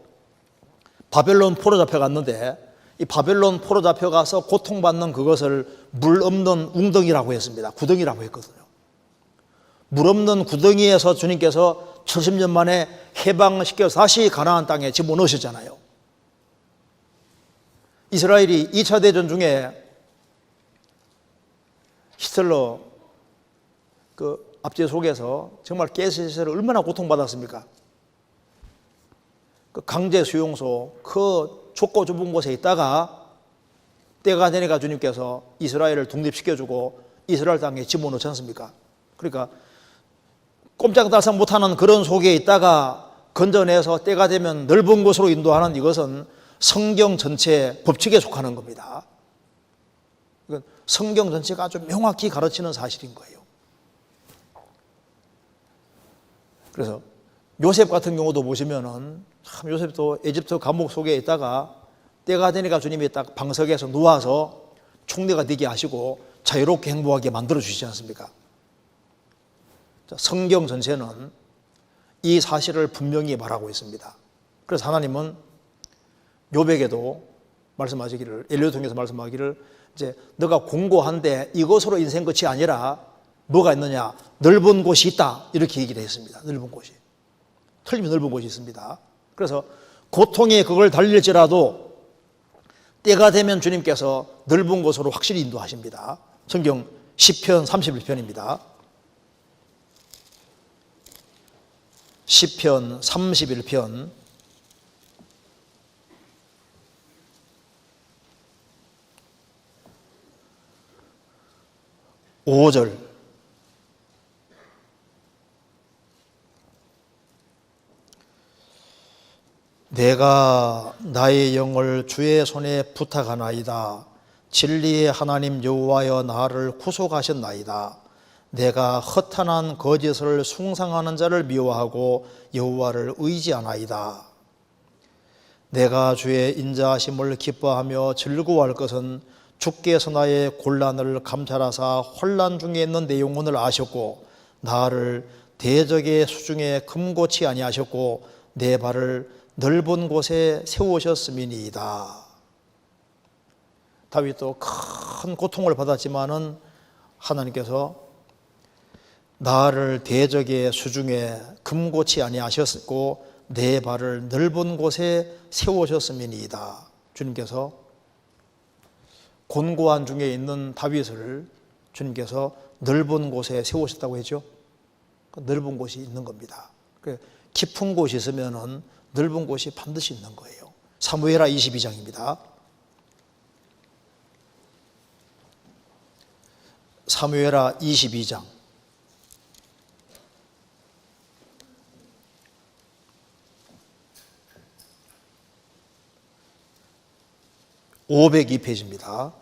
바벨론 포로 잡혀갔는데, 이 바벨론 포로 잡혀가서 고통받는 그것을 물 없는 웅덩이라고 했습니다. 구덩이라고 했거든요. 물 없는 구덩이에서 주님께서 70년 만에 해방시켜서 다시 가나안 땅에 집어넣으셨잖아요. 이스라엘이 2차 대전 중에 히틀러 그 압제 속에서 정말 가스시설을 얼마나 고통받았습니까? 그 강제 수용소 그 좁고 좁은 곳에 있다가 때가 되니까 주님께서 이스라엘을 독립시켜주고 이스라엘 땅에 집어넣지 않습니까? 그러니까 꼼짝달싹 못하는 그런 속에 있다가 건져내서 때가 되면 넓은 곳으로 인도하는 이것은 성경 전체의 법칙에 속하는 겁니다. 이건 성경 전체가 아주 명확히 가르치는 사실인 거예요. 그래서 요셉 같은 경우도 보시면은 참 요셉도 에집트 감옥 속에 있다가 때가 되니까 주님이 딱 방석에서 누워서 총리가 되게 하시고 자유롭게 행복하게 만들어 주시지 않습니까? 성경 전체는 이 사실을 분명히 말하고 있습니다. 그래서 하나님은 욥에게도 말씀하시기를, 엘리야를 통해서 말씀하기를, 이제 너가 공고한데 이것으로 인생 끝이 아니라 뭐가 있느냐, 넓은 곳이 있다, 이렇게 얘기를 했습니다. 넓은 곳이, 틀림없이 넓은 곳이 있습니다. 그래서 고통에 그걸 달릴지라도 때가 되면 주님께서 넓은 곳으로 확실히 인도하십니다. 성경 시편 31편입니다. 시편 31편 5절. 내가 나의 영을 주의 손에 부탁하나이다. 진리의 하나님 여호와여 나를 구속하셨나이다. 내가 허탄한 거짓을 숭상하는 자를 미워하고 여호와를 의지하나이다. 내가 주의 인자하심을 기뻐하며 즐거워할 것은 주께서 나의 곤란을 감찰하사 혼란 중에 있는 내 영혼을 아셨고 나를 대적의 수중에 금고치 아니하셨고 내 발을 넓은 곳에 세우셨음이니이다. 다윗도 큰 고통을 받았지만은 하나님께서 나를 대적의 수중에 금고치 아니하셨고 내 발을 넓은 곳에 세우셨음이니이다. 주님께서 곤고한 중에 있는 다윗을 주님께서 넓은 곳에 세우셨다고 했죠. 그 넓은 곳이 있는 겁니다. 깊은 곳이 있으면 넓은 곳이 반드시 있는 거예요. 사무엘하 22장입니다. 사무엘하 22장 502페이지입니다.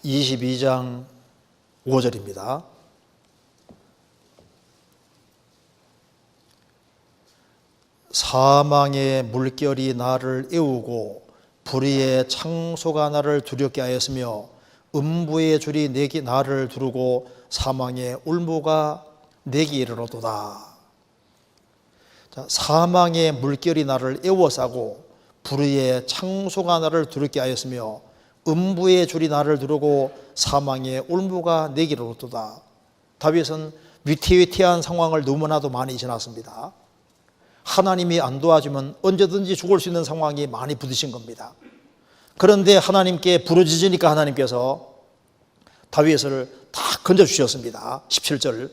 (22장) 5절입니다. 사망의 물결이 나를 애우고 불의의 창소가 나를 두렵게 하였으며 음부의 줄이 나를 두르고 사망의 울무가 내게 이르러도다. 자, 사망의 물결이 나를 애워싸고 불의의 창소가 나를 두렵게 하였으며 음부의 줄이 나를 두르고 사망의 울무가 내게 이르러도다. 다윗은 위태위태한 상황을 너무나도 많이 지났습니다. 하나님이 안 도와주면 언제든지 죽을 수 있는 상황이 많이 부딪힌 겁니다. 그런데 하나님께 부르짖으니까 하나님께서 다윗을 다 건져주셨습니다. 17절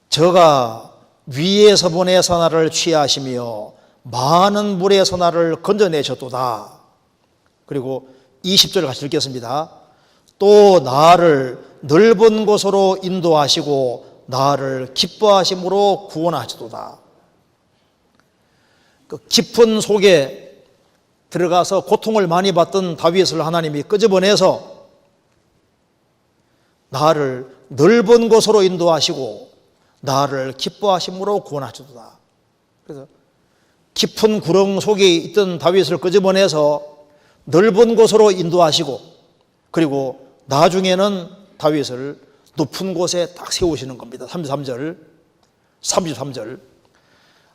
저가 위에서 보내서 나를 취하시며 많은 물에서 나를 건져내셨도다. 그리고 20절 같이 읽겠습니다. 또 나를 넓은 곳으로 인도하시고 나를 기뻐하심으로 구원하시도다. 그 깊은 속에 들어가서 고통을 많이 받던 다윗을 하나님이 끄집어내서 나를 넓은 곳으로 인도하시고 나를 기뻐하심으로 구원하시도다. 그래서 깊은 구렁 속에 있던 다윗을 끄집어내서 넓은 곳으로 인도하시고 그리고 나중에는 다윗을 높은 곳에 딱 세우시는 겁니다. 33절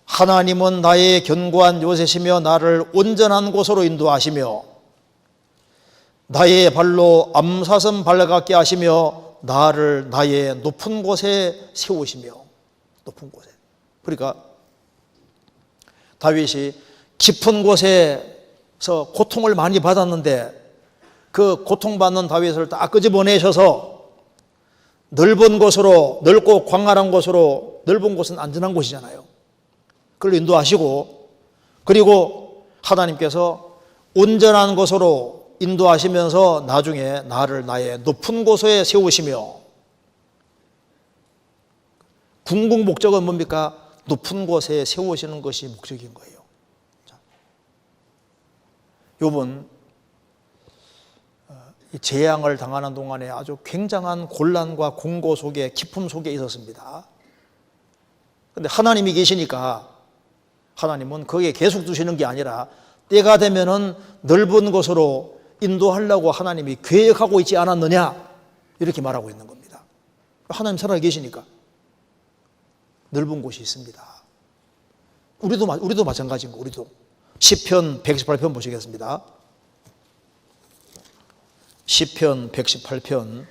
하나님은 나의 견고한 요새시며 나를 온전한 곳으로 인도하시며 나의 발로 암사슴 발같게 하시며 나를 나의 높은 곳에 세우시며 높은 곳에. 그러니까 다윗이 깊은 곳에서 고통을 많이 받았는데 그 고통받는 다윗을 딱 끄집어내셔서 넓은 곳으로, 넓고 광활한 곳으로, 넓은 곳은 안전한 곳이잖아요. 그걸 인도하시고 그리고 하나님께서 온전한 곳으로 인도하시면서 나중에 나를 나의 높은 곳에 세우시며 궁극 목적은 뭡니까? 높은 곳에 세우시는 것이 목적인 거예요. 욥은 재앙을 당하는 동안에 아주 굉장한 곤란과 공고 속에 기품 속에 있었습니다. 그런데 하나님이 계시니까 하나님은 거기에 계속 두시는 게 아니라 때가 되면은 넓은 곳으로 인도하려고 하나님이 계획하고 있지 않았느냐 이렇게 말하고 있는 겁니다. 하나님 살아 계시니까 넓은 곳이 있습니다. 우리도 마찬가지인 거. 우리도 시편 118편 보시겠습니다. 시편 118편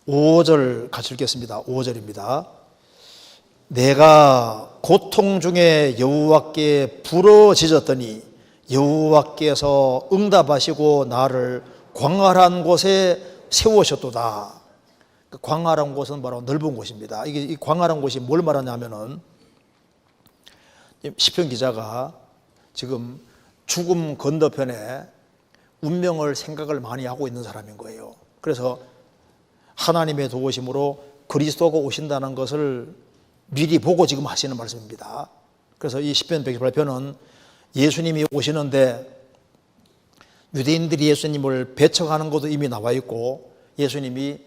5절 같이 읽겠습니다. 5절입니다. 내가 고통 중에 여호와께 부르짖었더니 여호와께서 응답하시고 나를 광활한 곳에 세우셨도다. 광활한 곳은 바로 넓은 곳입니다. 이 광활한 곳이 뭘 말하냐면은 시편 기자가 지금 죽음 건너편에 운명을 생각을 많이 하고 있는 사람인 거예요. 그래서 하나님의 도우심으로 그리스도가 오신다는 것을 미리 보고 지금 하시는 말씀입니다. 그래서 이 시편 118편은 예수님이 오시는데 유대인들이 예수님을 배척하는 것도 이미 나와 있고 예수님이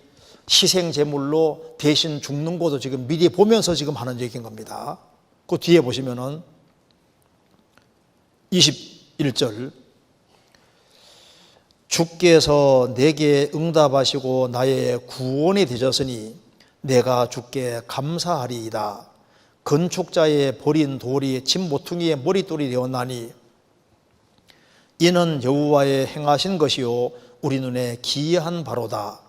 희생제물로 대신 죽는 것도 지금 미리 보면서 지금 하는 얘기인 겁니다. 그 뒤에 보시면은 21절 주께서 내게 응답하시고 나의 구원이 되셨으니 내가 주께 감사하리이다. 건축자의 버린 돌이 집 모퉁이의 머릿돌이 되었나니 이는 여호와의 행하신 것이요 우리 눈에 기이한 바로다.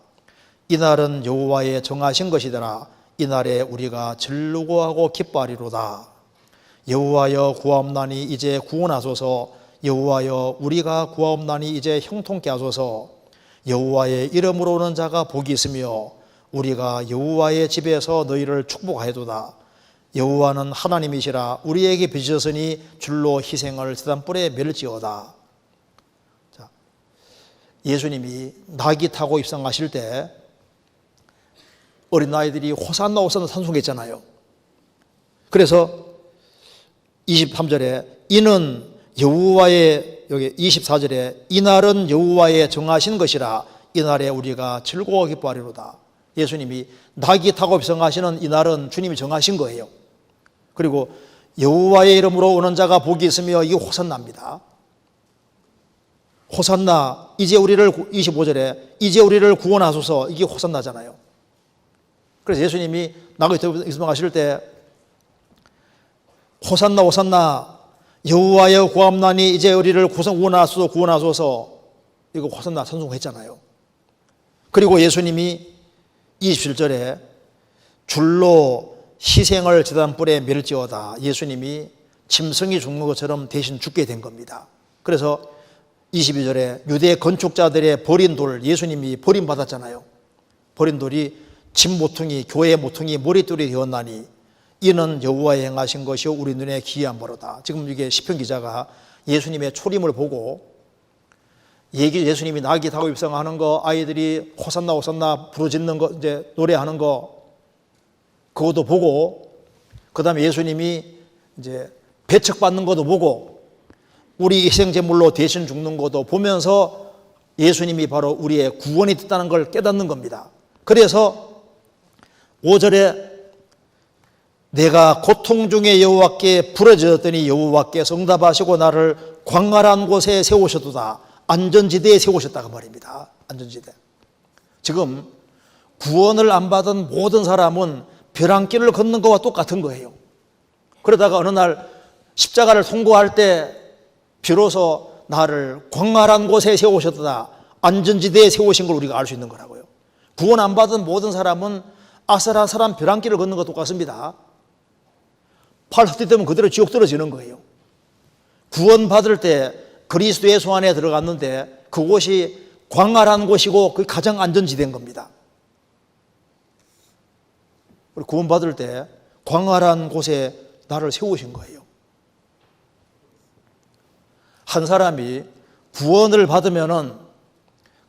이날은 여호와의 정하신 것이더라. 이날에 우리가 즐거워하고 기뻐하리로다. 여호와여 구하옵나니 이제 구원하소서. 여호와여 우리가 구하옵나니 이제 형통케 하소서. 여호와의 이름으로 오는 자가 복이 있으며 우리가 여호와의 집에서 너희를 축복하여도다. 여호와는 하나님이시라. 우리에게 빚으셨으니 줄로 희생을 제단불에 멸지어다. 자, 예수님이 나귀 타고 입성하실 때 어린아이들이 호산나 호산나 찬송했잖아요. 그래서 23절에 이는 여호와의, 여기 24절에 이날은 여호와의 정하신 것이라. 이날에 우리가 즐거워 기뻐하리로다. 예수님이 나귀 타고 입성하시는 이날은 주님이 정하신 거예요. 그리고 여호와의 이름으로 오는 자가 복이 있으며 이게 호산나입니다. 호산나, 이제 우리를, 25절에 이제 우리를 구원하소서, 이게 호산나잖아요. 그래서 예수님이 나귀 타고 입성하실 때 호산나 호산나 여호와여 구하옵나니 이제 우리를 구원하소서 구원하소서, 이거 호산나 찬송했잖아요. 그리고 예수님이 27절에 줄로 희생을 제단불에 멸지어다. 예수님이 짐승이 죽는 것처럼 대신 죽게 된 겁니다. 그래서 22절에 유대 건축자들의 버린 돌, 예수님이 버림받았잖아요. 버린 돌이 집 모퉁이, 교회 모퉁이, 머릿돌이 되었나니 이는 여호와의 행하신 것이요 우리 눈에 기이한 바로다. 지금 이게 시편 기자가 예수님의 초림을 보고 예수님이 나귀 타고 입성하는 거, 아이들이 호산나 호산나 부르짖는 거, 이제 노래하는 거, 그것도 보고, 그 다음에 예수님이 이제 배척받는 것도 보고, 우리 희생제물로 대신 죽는 것도 보면서 예수님이 바로 우리의 구원이 됐다는 걸 깨닫는 겁니다. 그래서 5절에 내가 고통 중에 여호와께 부르짖었더니 여호와께서 응답하시고 나를 광활한 곳에 세우셨도다. 안전지대에 세우셨다고 말입니다. 안전지대. 지금 구원을 안 받은 모든 사람은 벼랑길을 걷는 것과 똑같은 거예요. 그러다가 어느 날 십자가를 통과할 때 비로소 나를 광활한 곳에 세우셨다, 안전지대에 세우신 걸 우리가 알 수 있는 거라고요. 구원 안 받은 모든 사람은 아슬아슬한 벼랑길을 걷는 것과 똑같습니다. 팔 헛디디면 그대로 지옥 떨어지는 거예요. 구원 받을 때 그리스도 예수 안에 들어갔는데 그곳이 광활한 곳이고 그게 가장 안전지대인 겁니다. 구원 받을 때 광활한 곳에 나를 세우신 거예요. 한 사람이 구원을 받으면은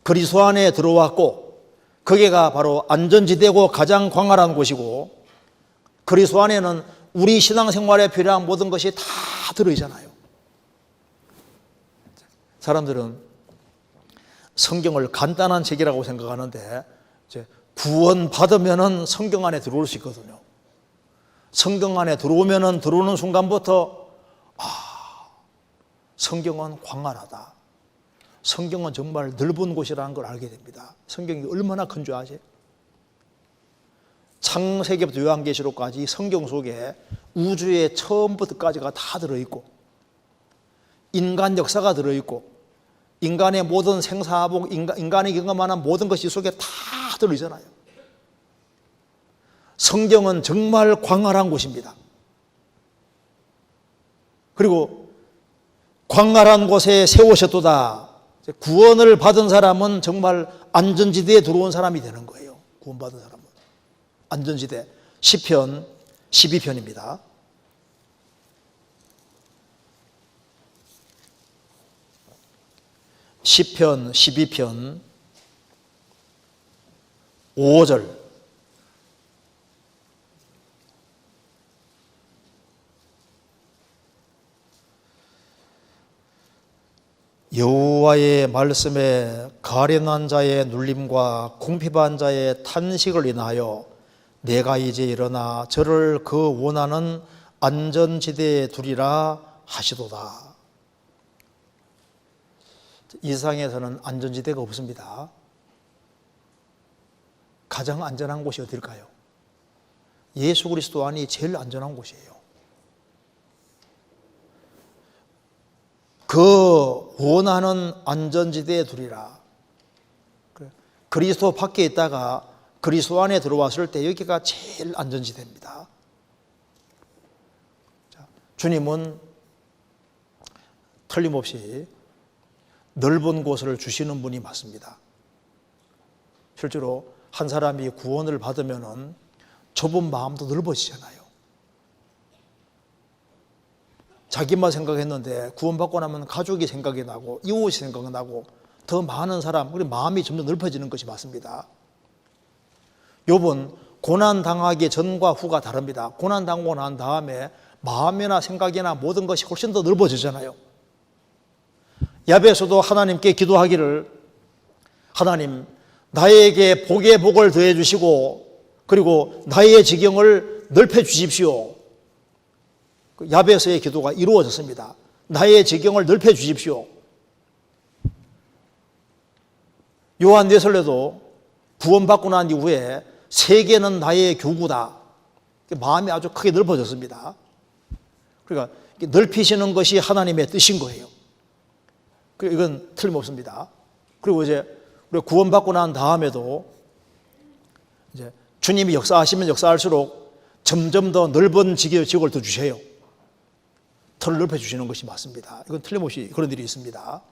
그리스도 안에 들어왔고 거기가 바로 안전지대고 가장 광활한 곳이고 그리스도 안에는 우리 신앙생활에 필요한 모든 것이 다 들어있잖아요. 사람들은 성경을 간단한 책이라고 생각하는데 구원 받으면은 성경 안에 들어올 수 있거든요. 성경 안에 들어오면은 들어오는 순간부터 성경은 광활하다. 성경은 정말 넓은 곳이라는 걸 알게 됩니다. 성경이 얼마나 큰 줄 아세요? 창세기부터 요한계시록까지 성경 속에 우주의 처음부터까지가 다 들어있고 인간 역사가 들어있고 인간의 모든 생사복, 인간이 경험하는 모든 것이 속에 다 들어있잖아요. 성경은 정말 광활한 곳입니다. 그리고 광활한 곳에 세우셨도다. 구원을 받은 사람은 정말 안전지대에 들어온 사람이 되는 거예요. 구원받은 사람은. 안전지대. 시편 12편입니다. 시편 12편 5절. 여호와의 말씀에 가련한 자의 눌림과 궁핍한 자의 탄식을 인하여 내가 이제 일어나 저를 그 원하는 안전지대에 두리라 하시도다. 이 세상에서는 안전지대가 없습니다. 가장 안전한 곳이 어딜까요? 예수 그리스도 안이 제일 안전한 곳이에요. 그 원하는 안전지대에 두리라. 그리스도 밖에 있다가 그리스도 안에 들어왔을 때 여기가 제일 안전지대입니다. 주님은 틀림없이 넓은 곳을 주시는 분이 맞습니다. 실제로 한 사람이 구원을 받으면 좁은 마음도 넓어지잖아요. 자기만 생각했는데 구원받고 나면 가족이 생각이 나고 이웃이 생각이 나고 더 많은 사람, 그리고 마음이 점점 넓어지는 것이 맞습니다. 욥은 고난당하기 전과 후가 다릅니다. 고난당하고 난 다음에 마음이나 생각이나 모든 것이 훨씬 더 넓어지잖아요. 야베스도 하나님께 기도하기를, 하나님 나에게 복에 복을 더해 주시고 그리고 나의 지경을 넓혀 주십시오. 야베스의 기도가 이루어졌습니다. 나의 지경을 넓혀 주십시오. 요한 뇌설레도 구원받고 난 이후에 세계는 나의 교구다. 마음이 아주 크게 넓어졌습니다. 그러니까 넓히시는 것이 하나님의 뜻인 거예요. 이건 틀림없습니다. 그리고 이제 우리가 구원받고 난 다음에도 이제 주님이 역사하시면 역사할수록 점점 더 넓은 지역을 더 주세요. 털을 넓혀주시는 것이 맞습니다. 이건 틀림없이 그런 일이 있습니다.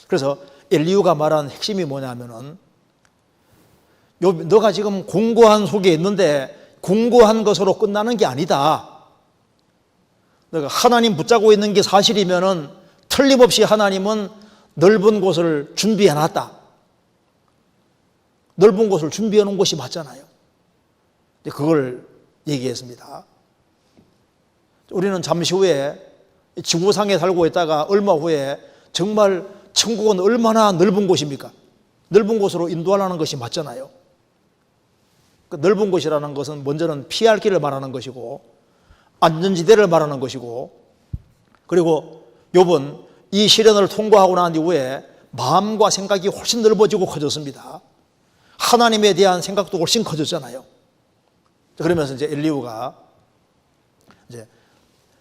그래서 엘리후가 말한 핵심이 뭐냐면은, 너가 지금 공고한 속에 있는데 공고한 것으로 끝나는 게 아니다. 너가 하나님 붙잡고 있는 게 사실이면은 틀림없이 하나님은 넓은 곳을 준비해 놨다. 넓은 곳을 준비해 놓은 것이 맞잖아요. 그걸 얘기했습니다. 우리는 잠시 후에 지구상에 살고 있다가 얼마 후에 정말 천국은 얼마나 넓은 곳입니까? 넓은 곳으로 인도하라는 것이 맞잖아요. 그 넓은 곳이라는 것은 먼저는 피할 길을 말하는 것이고 안전지대를 말하는 것이고, 그리고 욥은 이 시련을 통과하고 난 이후에 마음과 생각이 훨씬 넓어지고 커졌습니다. 하나님에 대한 생각도 훨씬 커졌잖아요. 그러면서 이제 엘리후가 이제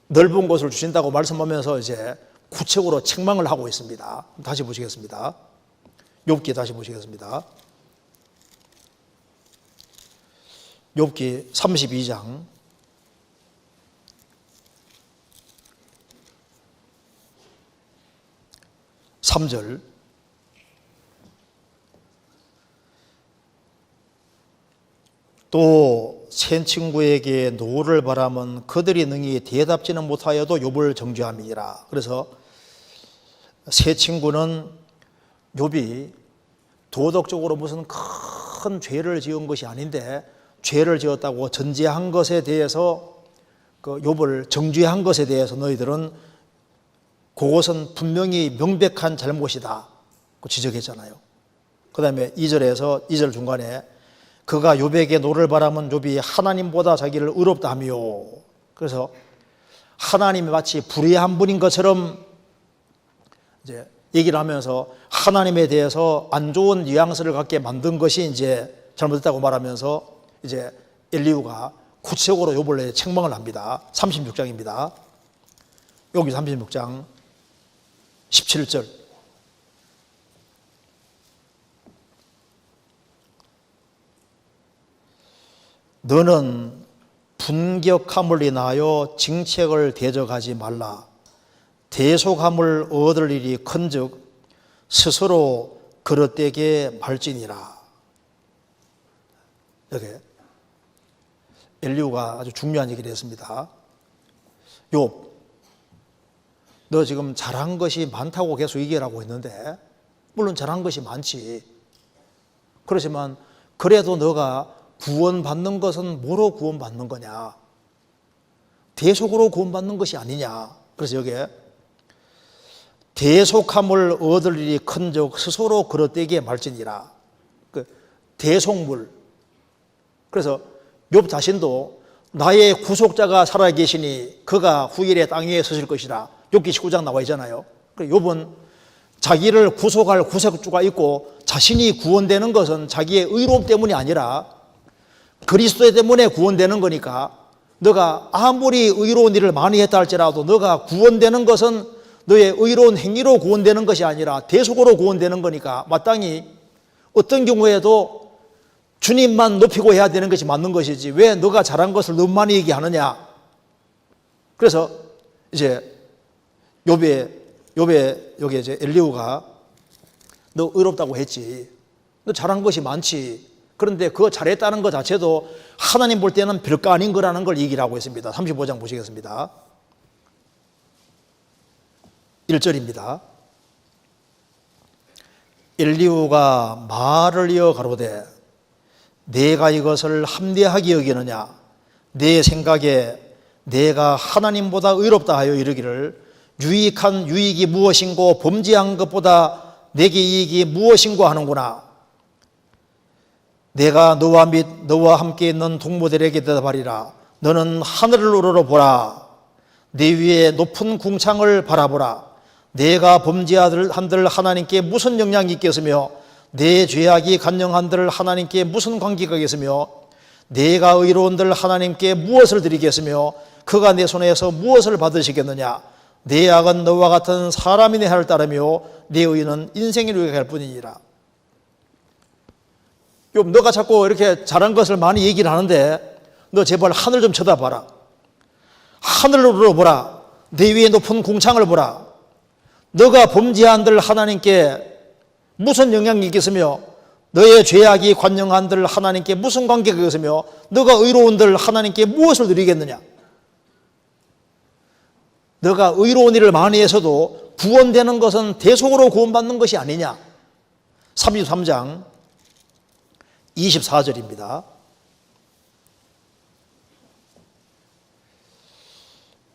넓은 곳을 주신다고 말씀하면서 이제 구체적으로 책망을 하고 있습니다. 다시 보시겠습니다. 욥기 다시 보시겠습니다. 욥기 32장 3절. 또 새 친구에게 노를 바라면 그들이 능히 대답지는 못하여도 욥을 정죄함이니라. 그래서 새 친구는 욥이 도덕적으로 무슨 큰 죄를 지은 것이 아닌데 죄를 지었다고 전제한 것에 대해서, 그 욥을 정죄한 것에 대해서 너희들은 그것은 분명히 명백한 잘못이다 지적했잖아요. 그 다음에 2절 중간에 그가 욥에게 노를 바라면 욥이 하나님보다 자기를 의롭다 하며, 그래서 하나님이 마치 불의한 분인 것처럼 이제 얘기를 하면서 하나님에 대해서 안 좋은 뉘앙스를 갖게 만든 것이 이제 잘못했다고 말하면서 이제 엘리후가 구체적으로 욥을 책망을 합니다. 36장입니다. 여기 36장 17절. 너는 분격함을 인하여 징책을 대적하지 말라. 대속함을 얻을 일이 큰즉 스스로 그릇되게 말지니라. 여기 엘리후가 아주 중요한 얘기를 했습니다. 욥, 너 지금 잘한 것이 많다고 계속 얘기를 하고 있는데, 물론 잘한 것이 많지. 그렇지만 그래도 너가 구원받는 것은 뭐로 구원받는 거냐? 대속으로 구원받는 것이 아니냐? 그래서 여기에 대속함을 얻을 일이 큰즉 스스로 그릇되게 말지니라. 그 대속물. 그래서 욥 자신도 나의 구속자가 살아계시니 그가 후일에 땅 위에 서실 것이라. 욥기 19장 나와 있잖아요. 욥은 자기를 구속할 구속주가 있고 자신이 구원되는 것은 자기의 의로움 때문이 아니라 그리스도 때문에 구원되는 거니까, 너가 아무리 의로운 일을 많이 했다 할지라도 너가 구원되는 것은 너의 의로운 행위로 구원되는 것이 아니라 대속으로 구원되는 거니까 마땅히 어떤 경우에도 주님만 높이고 해야 되는 것이 맞는 것이지 왜 너가 잘한 것을 너무 많이 얘기하느냐. 그래서 이제 여기 이제 엘리후가 너 의롭다고 했지. 너 잘한 것이 많지. 그런데 그거 잘했다는 것 자체도 하나님 볼 때는 별거 아닌 거라는 걸 얘기를 하고 있습니다. 35장 보시겠습니다. 1절입니다. 엘리후가 말을 이어 가로되 내가 이것을 합리하게 여기느냐. 내 생각에 내가 하나님보다 의롭다 하여 이르기를 유익한 유익이 무엇인고 범죄한 것보다 내게 이익이 무엇인고 하는구나. 내가 너와 및 너와 함께 있는 동무들에게 대답하리라. 너는 하늘을 우러러보라. 내 위에 높은 궁창을 바라보라. 내가 범죄한들 하나님께 무슨 영향이 있겠으며 내 죄악이 간영한들 하나님께 무슨 관계가 있겠으며 내가 의로운들 하나님께 무엇을 드리겠으며 그가 내 손에서 무엇을 받으시겠느냐. 내 악은 너와 같은 사람이 내 할을 따르며 내 의는 인생을 위해 갈 뿐이니라. 너가 자꾸 이렇게 잘한 것을 많이 얘기를 하는데 너 제발 하늘 좀 쳐다봐라. 하늘로 보라. 내 위에 높은 궁창을 보라. 너가 범죄한들 하나님께 무슨 영향이 있겠으며 너의 죄악이 관영한들 하나님께 무슨 관계가 있으며 너가 의로운들 하나님께 무엇을 드리겠느냐. 너가 의로운 일을 많이 해서도 구원되는 것은 대속으로 구원받는 것이 아니냐. 33장 24절입니다.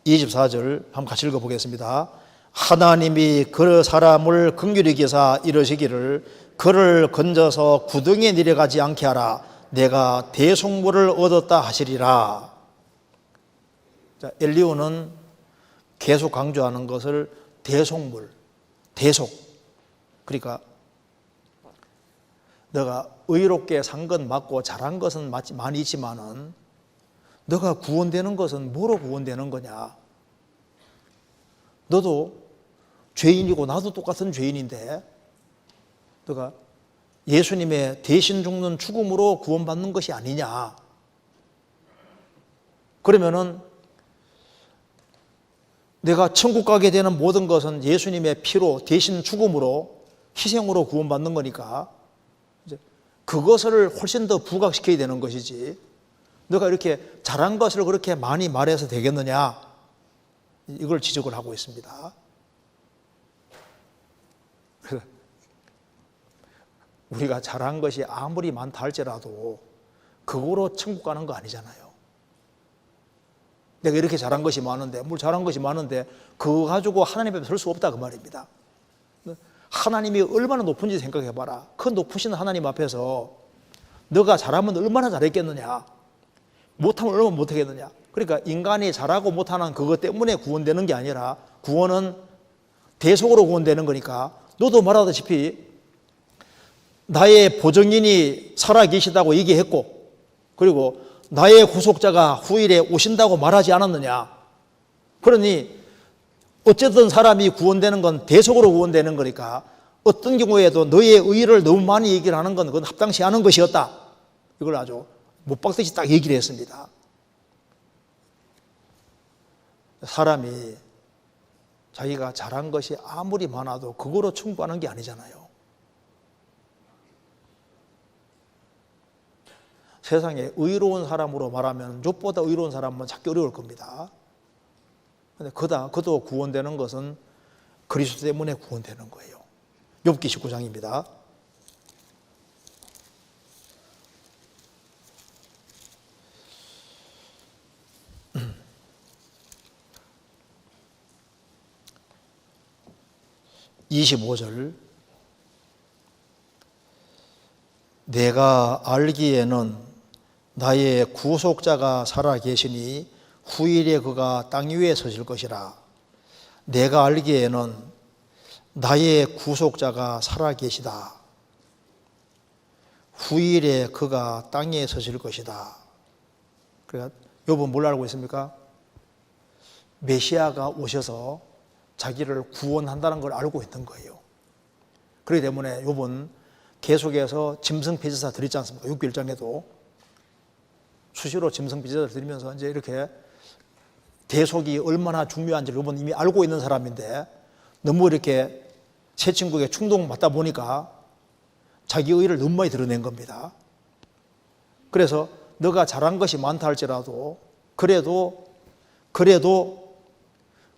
24절 한번 같이 읽어보겠습니다. 하나님이 그 사람을 긍휼히 여기사 이르시기를 그를 건져서 구덩이에 내려가지 않게 하라. 내가 대속물을 얻었다 하시리라. 자, 엘리후는 계속 강조하는 것을 대속물, 대속. 그러니까 너가 의롭게 산 건 맞고 잘한 것은 많이 있지만은 너가 구원되는 것은 뭐로 구원되는 거냐. 너도 죄인이고 나도 똑같은 죄인인데 너가 예수님의 대신 죽는 죽음으로 구원받는 것이 아니냐. 그러면은 내가 천국 가게 되는 모든 것은 예수님의 피로 대신 죽음으로 희생으로 구원받는 거니까 이제 그것을 훨씬 더 부각시켜야 되는 것이지 너가 이렇게 잘한 것을 그렇게 많이 말해서 되겠느냐. 이걸 지적을 하고 있습니다. 우리가 잘한 것이 아무리 많다 할지라도 그거로 천국 가는 거 아니잖아요. 내가 이렇게 잘한 것이 많은데 뭘 잘한 것이 많은데 그거 가지고 하나님 앞에 설 수 없다 그 말입니다. 하나님이 얼마나 높은지 생각해봐라. 그 높으신 하나님 앞에서 너가 잘하면 얼마나 잘했겠느냐, 못하면 얼마나 못하겠느냐. 그러니까 인간이 잘하고 못하는 그것 때문에 구원되는 게 아니라 구원은 대속으로 구원되는 거니까 너도 말하다시피 나의 보증인이 살아계시다고 얘기했고 그리고 나의 구속자가 후일에 오신다고 말하지 않았느냐. 그러니 어쨌든 사람이 구원되는 건 대속으로 구원되는 거니까 어떤 경우에도 너의 의를 너무 많이 얘기를 하는 건 그건 합당치 않은 것이었다. 이걸 아주 못 박듯이 딱 얘기를 했습니다. 사람이 자기가 잘한 것이 아무리 많아도 그거로 충분한 게 아니잖아요. 세상에 의로운 사람으로 말하면 욥보다 의로운 사람은 찾기 어려울 겁니다. 근데 그도 구원되는 것은 그리스도 때문에 구원되는 거예요. 욥기 19장입니다. (25절) 내가 알기에는 나의 구속자가 살아계시니 후일에 그가 땅 위에 서실 것이라. 내가 알기에는 나의 구속자가 살아계시다. 후일에 그가 땅에 서실 것이다. 그러니까 욥은 뭘 알고 있습니까? 메시아가 오셔서 자기를 구원한다는 걸 알고 있는 거예요. 그렇기 때문에 욥은 계속해서 짐승폐지사 드렸지 않습니까? 육1장에도 수시로 짐승폐지사를 드리면서 이제 이렇게 대속이 얼마나 중요한지 여러분 이미 알고 있는 사람인데 너무 이렇게 새 친구에게 충동받다 보니까 자기 의의를 너무 많이 드러낸 겁니다. 그래서 너가 잘한 것이 많다 할지라도 그래도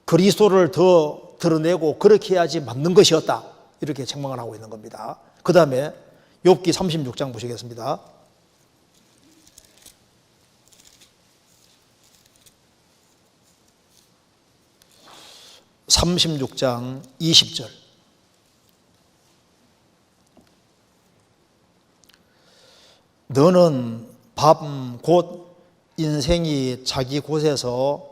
그리스도를 더 드러내고 그렇게 해야지 맞는 것이었다. 이렇게 책망을 하고 있는 겁니다. 그 다음에 욥기 36장 보시겠습니다. 36장 20절. 너는 밤 곧 인생이 자기 곳에서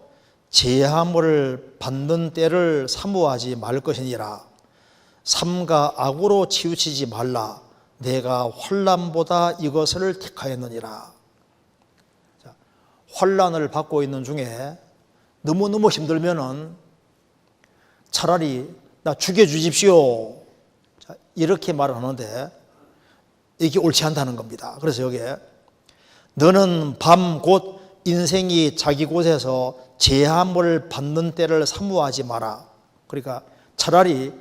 제함을 받는 때를 사모하지 말 것이니라. 삼가 악으로 치우치지 말라. 내가 환난보다 이것을 택하였느니라. 환난을 받고 있는 중에 너무너무 힘들면은 차라리 나 죽여주십시오. 이렇게 말을 하는데 이게 옳지 않다는 겁니다. 그래서 여기에 너는 밤 곧 인생이 자기 곳에서 제함을 받는 때를 사모하지 마라. 그러니까 차라리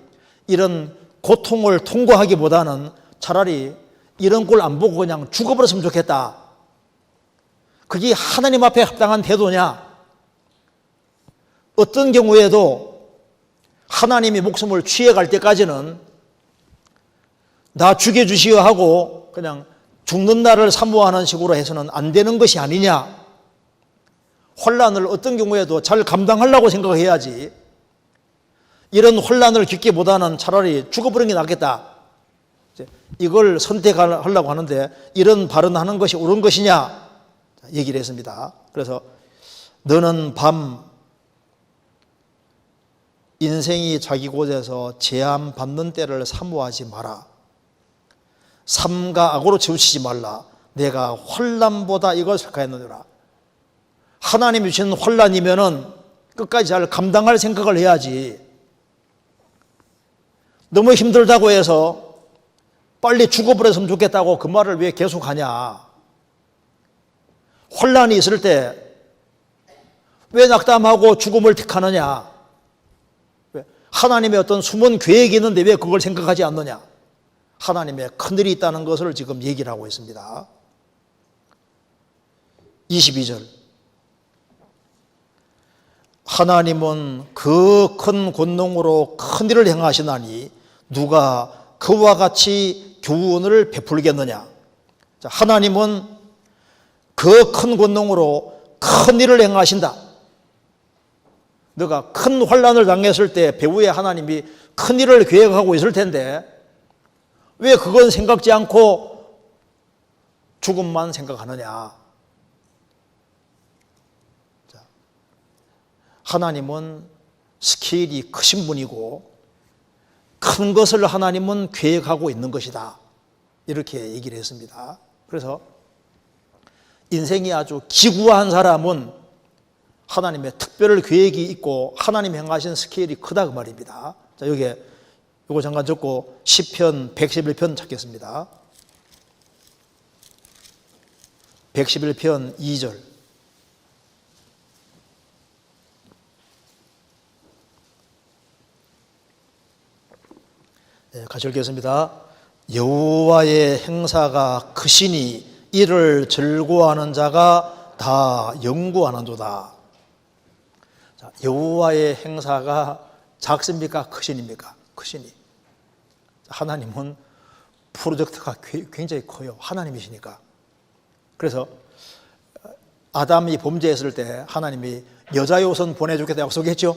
이런 고통을 통과하기보다는 차라리 이런 걸 안 보고 그냥 죽어버렸으면 좋겠다. 그게 하나님 앞에 합당한 태도냐? 어떤 경우에도 하나님이 목숨을 취해갈 때까지는 나 죽여주시오 하고 그냥 죽는 날을 사모하는 식으로 해서는 안 되는 것이 아니냐. 혼란을 어떤 경우에도 잘 감당하려고 생각해야지 이런 혼란을 겪기보다는 차라리 죽어버리는 게 낫겠다. 이걸 선택하려고 하는데 이런 발언하는 것이 옳은 것이냐 얘기를 했습니다. 그래서 너는 밤 인생이 자기 곳에서 제한 받는 때를 사모하지 마라. 삼가 악으로 치우치지 말라. 내가 환난보다 이걸 택하였느니라. 하나님이 주신 환난이면은 끝까지 잘 감당할 생각을 해야지. 너무 힘들다고 해서 빨리 죽어버렸으면 좋겠다고 그 말을 왜 계속하냐. 환난이 있을 때 왜 낙담하고 죽음을 택하느냐. 하나님의 어떤 숨은 계획이 있는데 왜 그걸 생각하지 않느냐. 하나님의 큰일이 있다는 것을 지금 얘기를 하고 있습니다. 22절. 하나님은 그 큰 권능으로 큰일을 행하시나니 누가 그와 같이 교훈을 베풀겠느냐. 하나님은 그 큰 권능으로 큰일을 행하신다. 너가 큰 환난을 당했을 때 배후에 하나님이 큰일을 계획하고 있을 텐데 왜 그건 생각지 않고 죽음만 생각하느냐. 하나님은 스케일이 크신 분이고 큰 것을 하나님은 계획하고 있는 것이다. 이렇게 얘기를 했습니다. 그래서 인생이 아주 기구한 사람은 하나님의 특별 계획이 있고 하나님이 행하신 스케일이 크다 그 말입니다. 자, 여기에 이거 잠깐 적고 시편 111편 찾겠습니다. 111편 2절. 네, 같이 읽겠습니다. 여호와의 행사가 크시니 이를 즐거워하는 자가 다 영구하는도다. 자, 여호와의 행사가 작습니까? 크신입니까? 크시니. 하나님은 프로젝트가 굉장히 커요. 하나님이시니까. 그래서 아담이 범죄했을 때 하나님이 여자 요선 보내주겠다 약속했죠.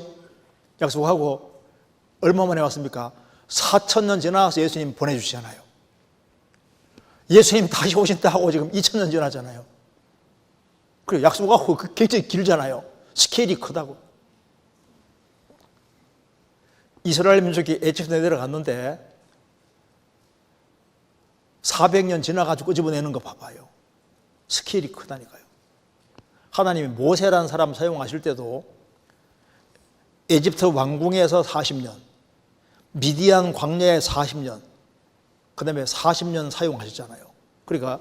약속하고 얼마 만에 왔습니까? 4,000년 지나서 예수님 보내주시잖아요. 예수님 다시 오신다 하고 지금 2,000년 지나잖아요. 그리고 약속하고 굉장히 길잖아요. 스케일이 크다고. 이스라엘 민족이 애굽에 내려갔는데 400년 지나가지고 끄집어내는 거 봐봐요. 스케일이 크다니까요. 하나님이 모세라는 사람 사용하실 때도 에집트 왕궁에서 40년, 미디안 광야에 40년, 그 다음에 40년 사용하셨잖아요. 그러니까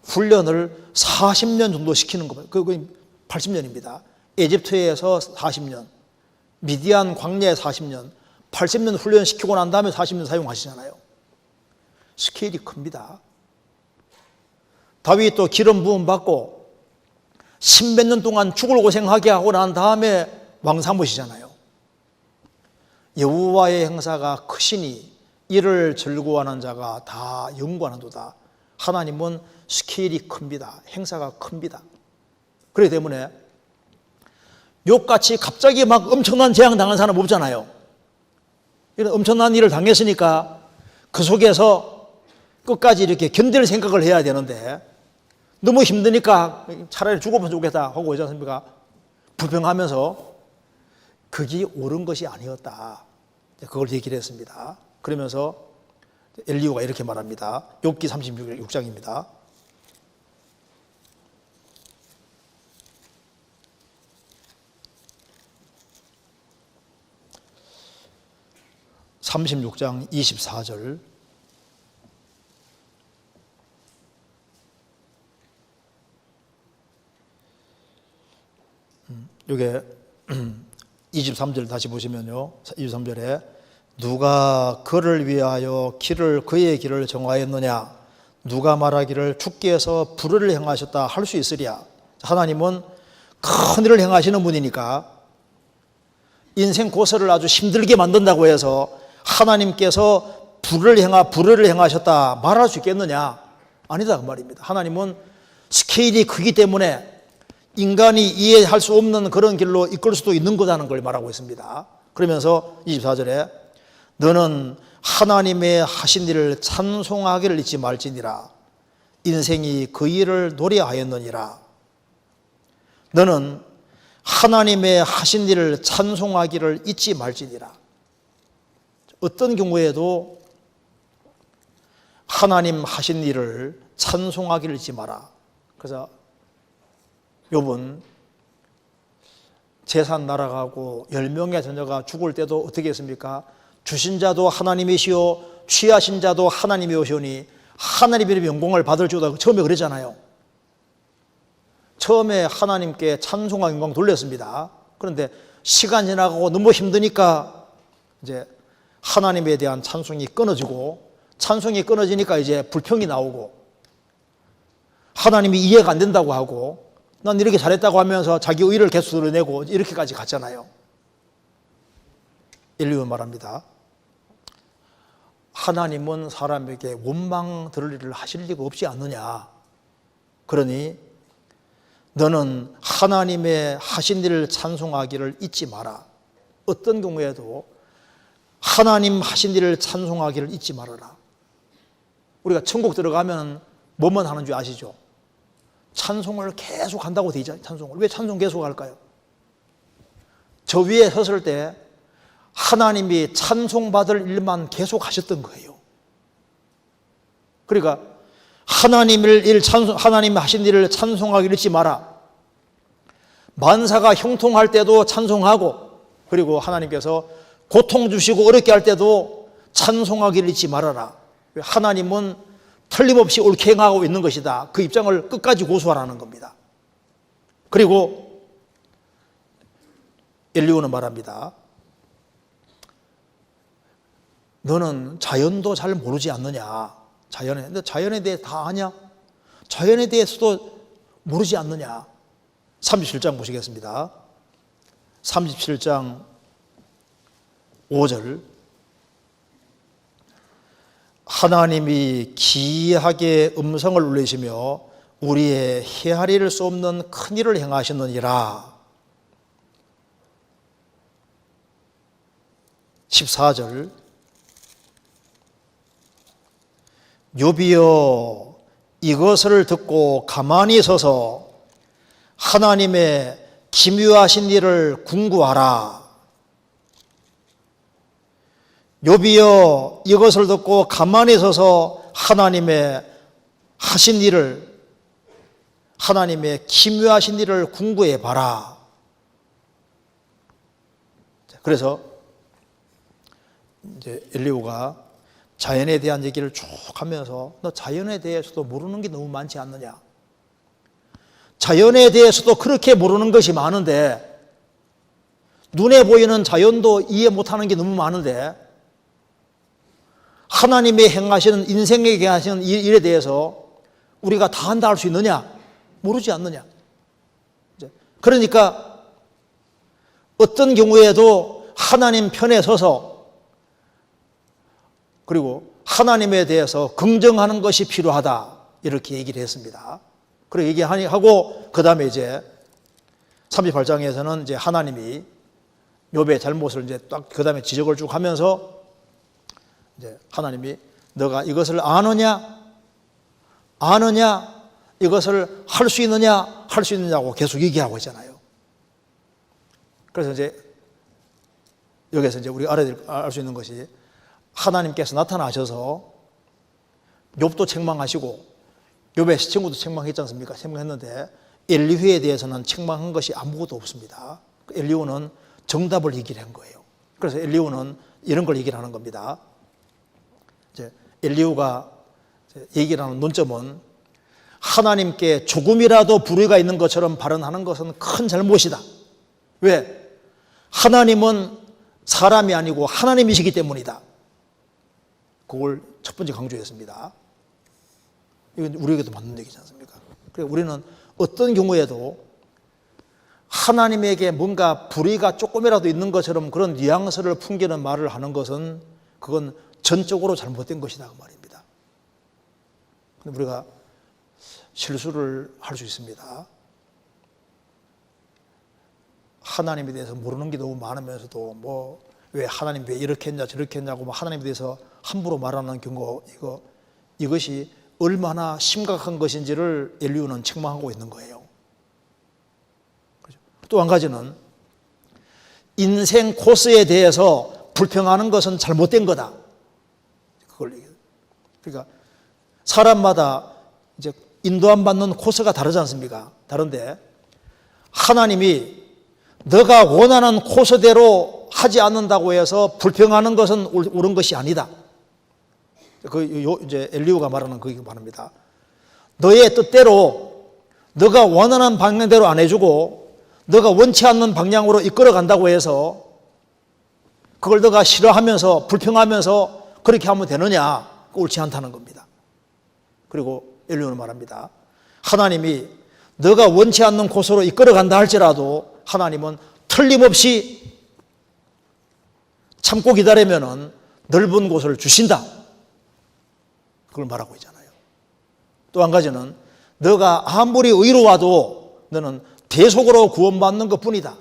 훈련을 40년 정도 시키는 거예요. 그게 80년입니다. 에집트에서 40년, 미디안 광야에 40년, 80년 훈련시키고 난 다음에 40년 사용하시잖아요. 스케일이 큽니다. 다윗도 기름 부음 받고 10몇 년 동안 죽을 고생하게 하고 난 다음에 왕 삼으시잖아요. 여호와의 행사가 크시니 이를 즐거워하는 자가 다 영광하도다. 하나님은 스케일이 큽니다. 행사가 큽니다. 그렇기 때문에 욕같이 갑자기 막 엄청난 재앙 당한 사람 없잖아요. 이런 엄청난 일을 당했으니까 그 속에서 끝까지 이렇게 견딜 생각을 해야 되는데 너무 힘드니까 차라리 죽어보면 좋겠다 하고 오지 않습니까? 불평하면서 그게 옳은 것이 아니었다. 그걸 얘기를 했습니다. 그러면서 엘리후가 이렇게 말합니다. 욥기 36장입니다. 36장 24절. 이게 23절 다시 보시면요. 23절에 누가 그를 위하여 그의 길을 정하였느냐? 누가 말하기를 주께서 불의를 행하셨다 할 수 있으랴? 하나님은 큰 일을 행하시는 분이니까 인생 고서를 아주 힘들게 만든다고 해서 하나님께서 불의를 행하셨다 말할 수 있겠느냐? 아니다 그 말입니다. 하나님은 스케일이 크기 때문에 인간이 이해할 수 없는 그런 길로 이끌 수도 있는 거다는 걸 말하고 있습니다. 그러면서 24절에 너는 하나님의 하신 일을 찬송하기를 잊지 말지니라. 인생이 그 일을 노래하였느니라. 너는 하나님의 하신 일을 찬송하기를 잊지 말지니라. 어떤 경우에도 하나님 하신 일을 찬송하기를 잊지 마라. 그래서 욥은 재산 날아가고 10명의 자녀가 죽을 때도 어떻게 했습니까? 주신 자도 하나님이시오 취하신 자도 하나님이오시오니 하나님의 영광을 받을 줄다. 처음에 그랬잖아요. 처음에 하나님께 찬송과 영광 돌렸습니다. 그런데 시간 지나가고 너무 힘드니까 이제 하나님에 대한 찬송이 끊어지고, 찬송이 끊어지니까 이제 불평이 나오고, 하나님이 이해가 안 된다고 하고, 난 이렇게 잘했다고 하면서 자기 의의를 계속 드러내고 이렇게까지 갔잖아요. 엘리후는 말합니다. 하나님은 사람에게 원망 들을 일을 하실 리가 없지 않느냐. 그러니 너는 하나님의 하신 일을 찬송하기를 잊지 마라. 어떤 경우에도 하나님 하신 일을 찬송하기를 잊지 말아라. 우리가 천국 들어가면 뭐만 하는 줄 아시죠? 찬송을 계속 한다고 되어 있잖아요. 찬송을. 왜 찬송 계속 할까요? 저 위에 섰을 때 하나님이 찬송받을 일만 계속 하셨던 거예요. 그러니까 하나님 하신 일을 찬송하기를 잊지 마라. 만사가 형통할 때도 찬송하고, 그리고 하나님께서 고통 주시고 어렵게 할 때도 찬송하기를 잊지 말아라. 하나님은 틀림없이 옳게 행하고 있는 것이다. 그 입장을 끝까지 고수하라는 겁니다. 그리고 엘리후는 말합니다. 너는 자연도 잘 모르지 않느냐. 근데 자연에 대해 다 아냐? 자연에 대해서도 모르지 않느냐. 37장 보시겠습니다. 37장 5절. 하나님이 기이하게 음성을 울리시며 우리의 헤아릴 수 없는 큰 일을 행하셨느니라. 14절. 욥이여 이것을 듣고 가만히 서서 하나님의 기묘하신 일을 궁구하라. 욥이여 이것을 듣고 가만히 서서 하나님의 하신 일을, 하나님의 기묘하신 일을 궁구해 봐라. 그래서 이제 엘리후가 자연에 대한 얘기를 쭉 하면서 너 자연에 대해서도 모르는 게 너무 많지 않느냐? 자연에 대해서도 그렇게 모르는 것이 많은데 눈에 보이는 자연도 이해 못하는 게 너무 많은데 하나님의 행하시는 인생에 행하시는 일에 대해서 우리가 다 한다 할 수 있느냐? 모르지 않느냐? 그러니까 어떤 경우에도 하나님 편에 서서 그리고 하나님에 대해서 긍정하는 것이 필요하다 이렇게 얘기를 했습니다. 그렇게 얘기하고 그 다음에 이제 38장에서는 이제 하나님이 욥의 잘못을 이제 딱 그 다음에 지적을 쭉 하면서 이제 하나님이 너가 이것을 아느냐 이것을 할 수 있느냐고 계속 얘기하고 있잖아요. 그래서 이제 여기서 이제 우리가 알 수 있는 것이 하나님께서 나타나셔서 욥도 책망하시고 욥의 친구도 책망했지 않습니까? 책망했는데 엘리후에 대해서는 책망한 것이 아무것도 없습니다. 엘리후는 정답을 얘기를 한 거예요. 그래서 엘리후는 이런 걸 얘기를 하는 겁니다. 이제 엘리후가 얘기를 하는 논점은 하나님께 조금이라도 불의가 있는 것처럼 발언하는 것은 큰 잘못이다. 왜? 하나님은 사람이 아니고 하나님이시기 때문이다. 그걸 첫 번째 강조했습니다. 이건 우리에게도 맞는 얘기지 않습니까? 그래서 우리는 어떤 경우에도 하나님에게 뭔가 불의가 조금이라도 있는 것처럼 그런 뉘앙스를 풍기는 말을 하는 것은 그건 전적으로 잘못된 것이다 그 말입니다. 근데 우리가 실수를 할 수 있습니다. 하나님에 대해서 모르는 게 너무 많으면서도 왜 하나님 왜 이렇게 했냐 저렇게 했냐고 하나님에 대해서 함부로 말하는 경우 이것이 얼마나 심각한 것인지를 엘리후는 책망하고 있는 거예요. 또 한 가지는 인생 코스에 대해서 불평하는 것은 잘못된 거다. 그걸 얘기해요. 그러니까 사람마다 이제 인도함 받는 코스가 다르지 않습니까? 다른데 하나님이 너가 원하는 코스대로 하지 않는다고 해서 불평하는 것은 옳은 것이 아니다. 이제 엘리후가 말하는 그 말입니다. 너의 뜻대로 너가 원하는 방향대로 안 해주고 너가 원치 않는 방향으로 이끌어 간다고 해서 그걸 너가 싫어하면서 불평하면서 그렇게 하면 되느냐? 옳지 않다는 겁니다. 그리고 엘리후는 말합니다. 하나님이 너가 원치 않는 곳으로 이끌어 간다 할지라도 하나님은 틀림없이 참고 기다리면은 넓은 곳을 주신다. 그걸 말하고 있잖아요. 또 한 가지는 너가 아무리 의로워도 너는 대속으로 구원받는 것 뿐이다.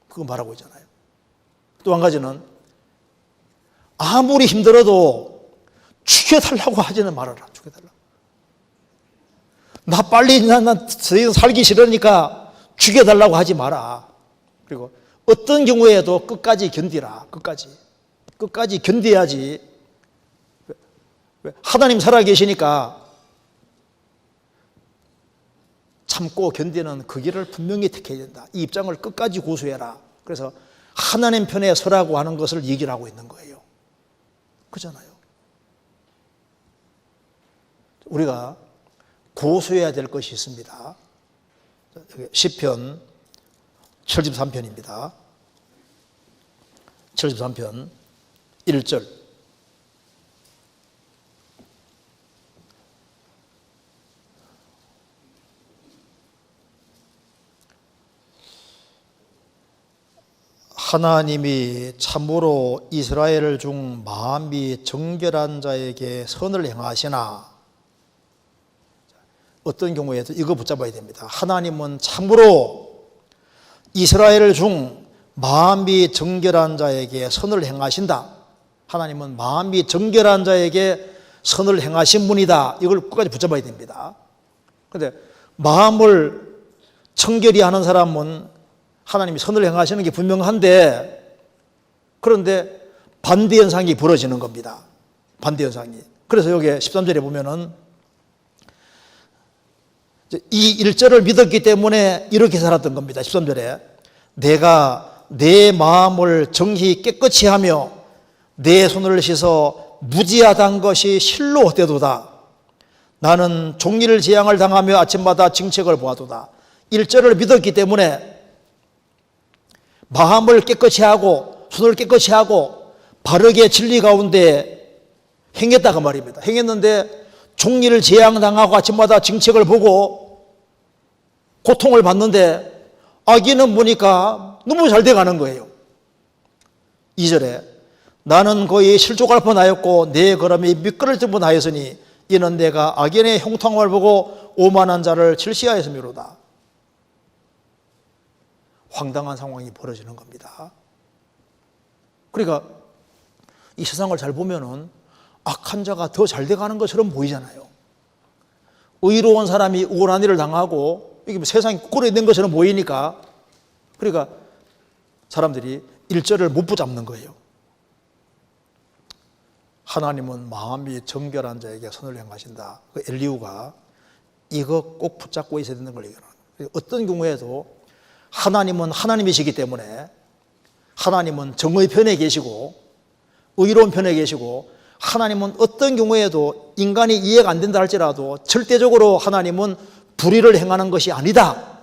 그거 말하고 있잖아요. 또 한 가지는 아무리 힘들어도 죽여달라고 하지는 말아라. 죽여달라. 나 빨리 난 살기 싫으니까 죽여달라고 하지 마라. 그리고 어떤 경우에도 끝까지 견디라. 끝까지 견뎌야지. 하나님 살아계시니까 참고 견디는 그 길을 분명히 택해야 된다. 이 입장을 끝까지 고수해라. 그래서 하나님 편에 서라고 하는 것을 얘기를 하고 있는 거예요. 그렇잖아요. 우리가 고수해야 될 것이 있습니다. 시편 73편입니다. 73편 1절. 하나님이 참으로 이스라엘 중 마음이 정결한 자에게 선을 행하시나. 어떤 경우에도 이거 붙잡아야 됩니다. 하나님은 참으로 이스라엘 중 마음이 정결한 자에게 선을 행하신다. 하나님은 마음이 정결한 자에게 선을 행하신 분이다. 이걸 끝까지 붙잡아야 됩니다. 그런데 마음을 청결히 하는 사람은 하나님이 선을 행하시는 게 분명한데 그런데 반대 현상이 벌어지는 겁니다. 반대 현상이. 그래서 여기 13절에 보면은 이 1절을 믿었기 때문에 이렇게 살았던 겁니다. 13절에 내가 내 마음을 정히 깨끗이 하며 내 손을 씻어 무지하단 것이 실로 헛되도다. 나는 종일 재앙을 당하며 아침마다 징책을 보아도다. 1절을 믿었기 때문에 마음을 깨끗이 하고 손을 깨끗이 하고 바르게 진리 가운데 행했다고 말입니다. 행했는데 종일 재앙당하고 아침마다 징책을 보고 고통을 받는데 아기는 보니까 너무 잘 돼가는 거예요. 2절에 나는 거의 실족할 뻔하였고 내 걸음이 미끄러질 뻔하였으니 이는 내가 악인의 형통함을 보고 오만한 자를 질시하였음이로다. 황당한 상황이 벌어지는 겁니다. 그러니까 이 세상을 잘 보면은 악한 자가 더 잘 돼가는 것처럼 보이잖아요. 의로운 사람이 우월한 일을 당하고 이게 세상이 꼴이 것처럼 보이니까 그러니까 사람들이 일절을 못 붙잡는 거예요. 하나님은 마음이 정결한 자에게 선을 행하신다. 그 엘리후가 이거 꼭 붙잡고 있어야 되는 걸 얘기하는 거예요. 어떤 경우에도 하나님은 하나님이시기 때문에 하나님은 정의 편에 계시고 의로운 편에 계시고 하나님은 어떤 경우에도 인간이 이해가 안 된다 할지라도 절대적으로 하나님은 불의를 행하는 것이 아니다.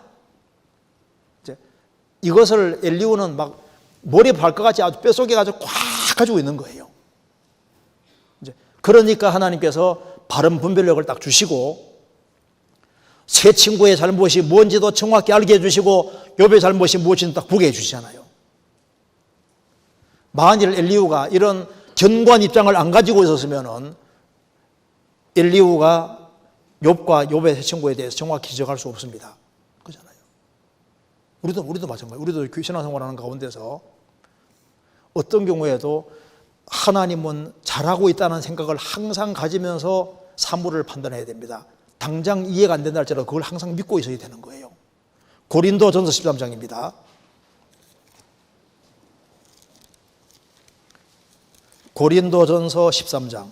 이것을 엘리후는 막 머리에 발 것 같이 아주 뼛속에 가지고 꽉 가지고 있는 거예요. 그러니까 하나님께서 바른 분별력을 딱 주시고 새 친구의 잘못이 뭔지도 정확히 알게 해주시고 욥의 잘못이 무엇인지 딱 보게 해주시잖아요. 만일 엘리후가 이런 견고한 입장을 안 가지고 있었으면은 엘리후가 욥과 욥의 새 친구에 대해서 정확히 지적할 수 없습니다. 그렇잖아요. 우리도 마찬가지예요. 우리도 신앙생활하는 가운데서 어떤 경우에도 하나님은 잘하고 있다는 생각을 항상 가지면서 사물을 판단해야 됩니다. 당장 이해가 안 된다 할지라도 그걸 항상 믿고 있어야 되는 거예요. 고린도전서 13장입니다. 고린도전서 13장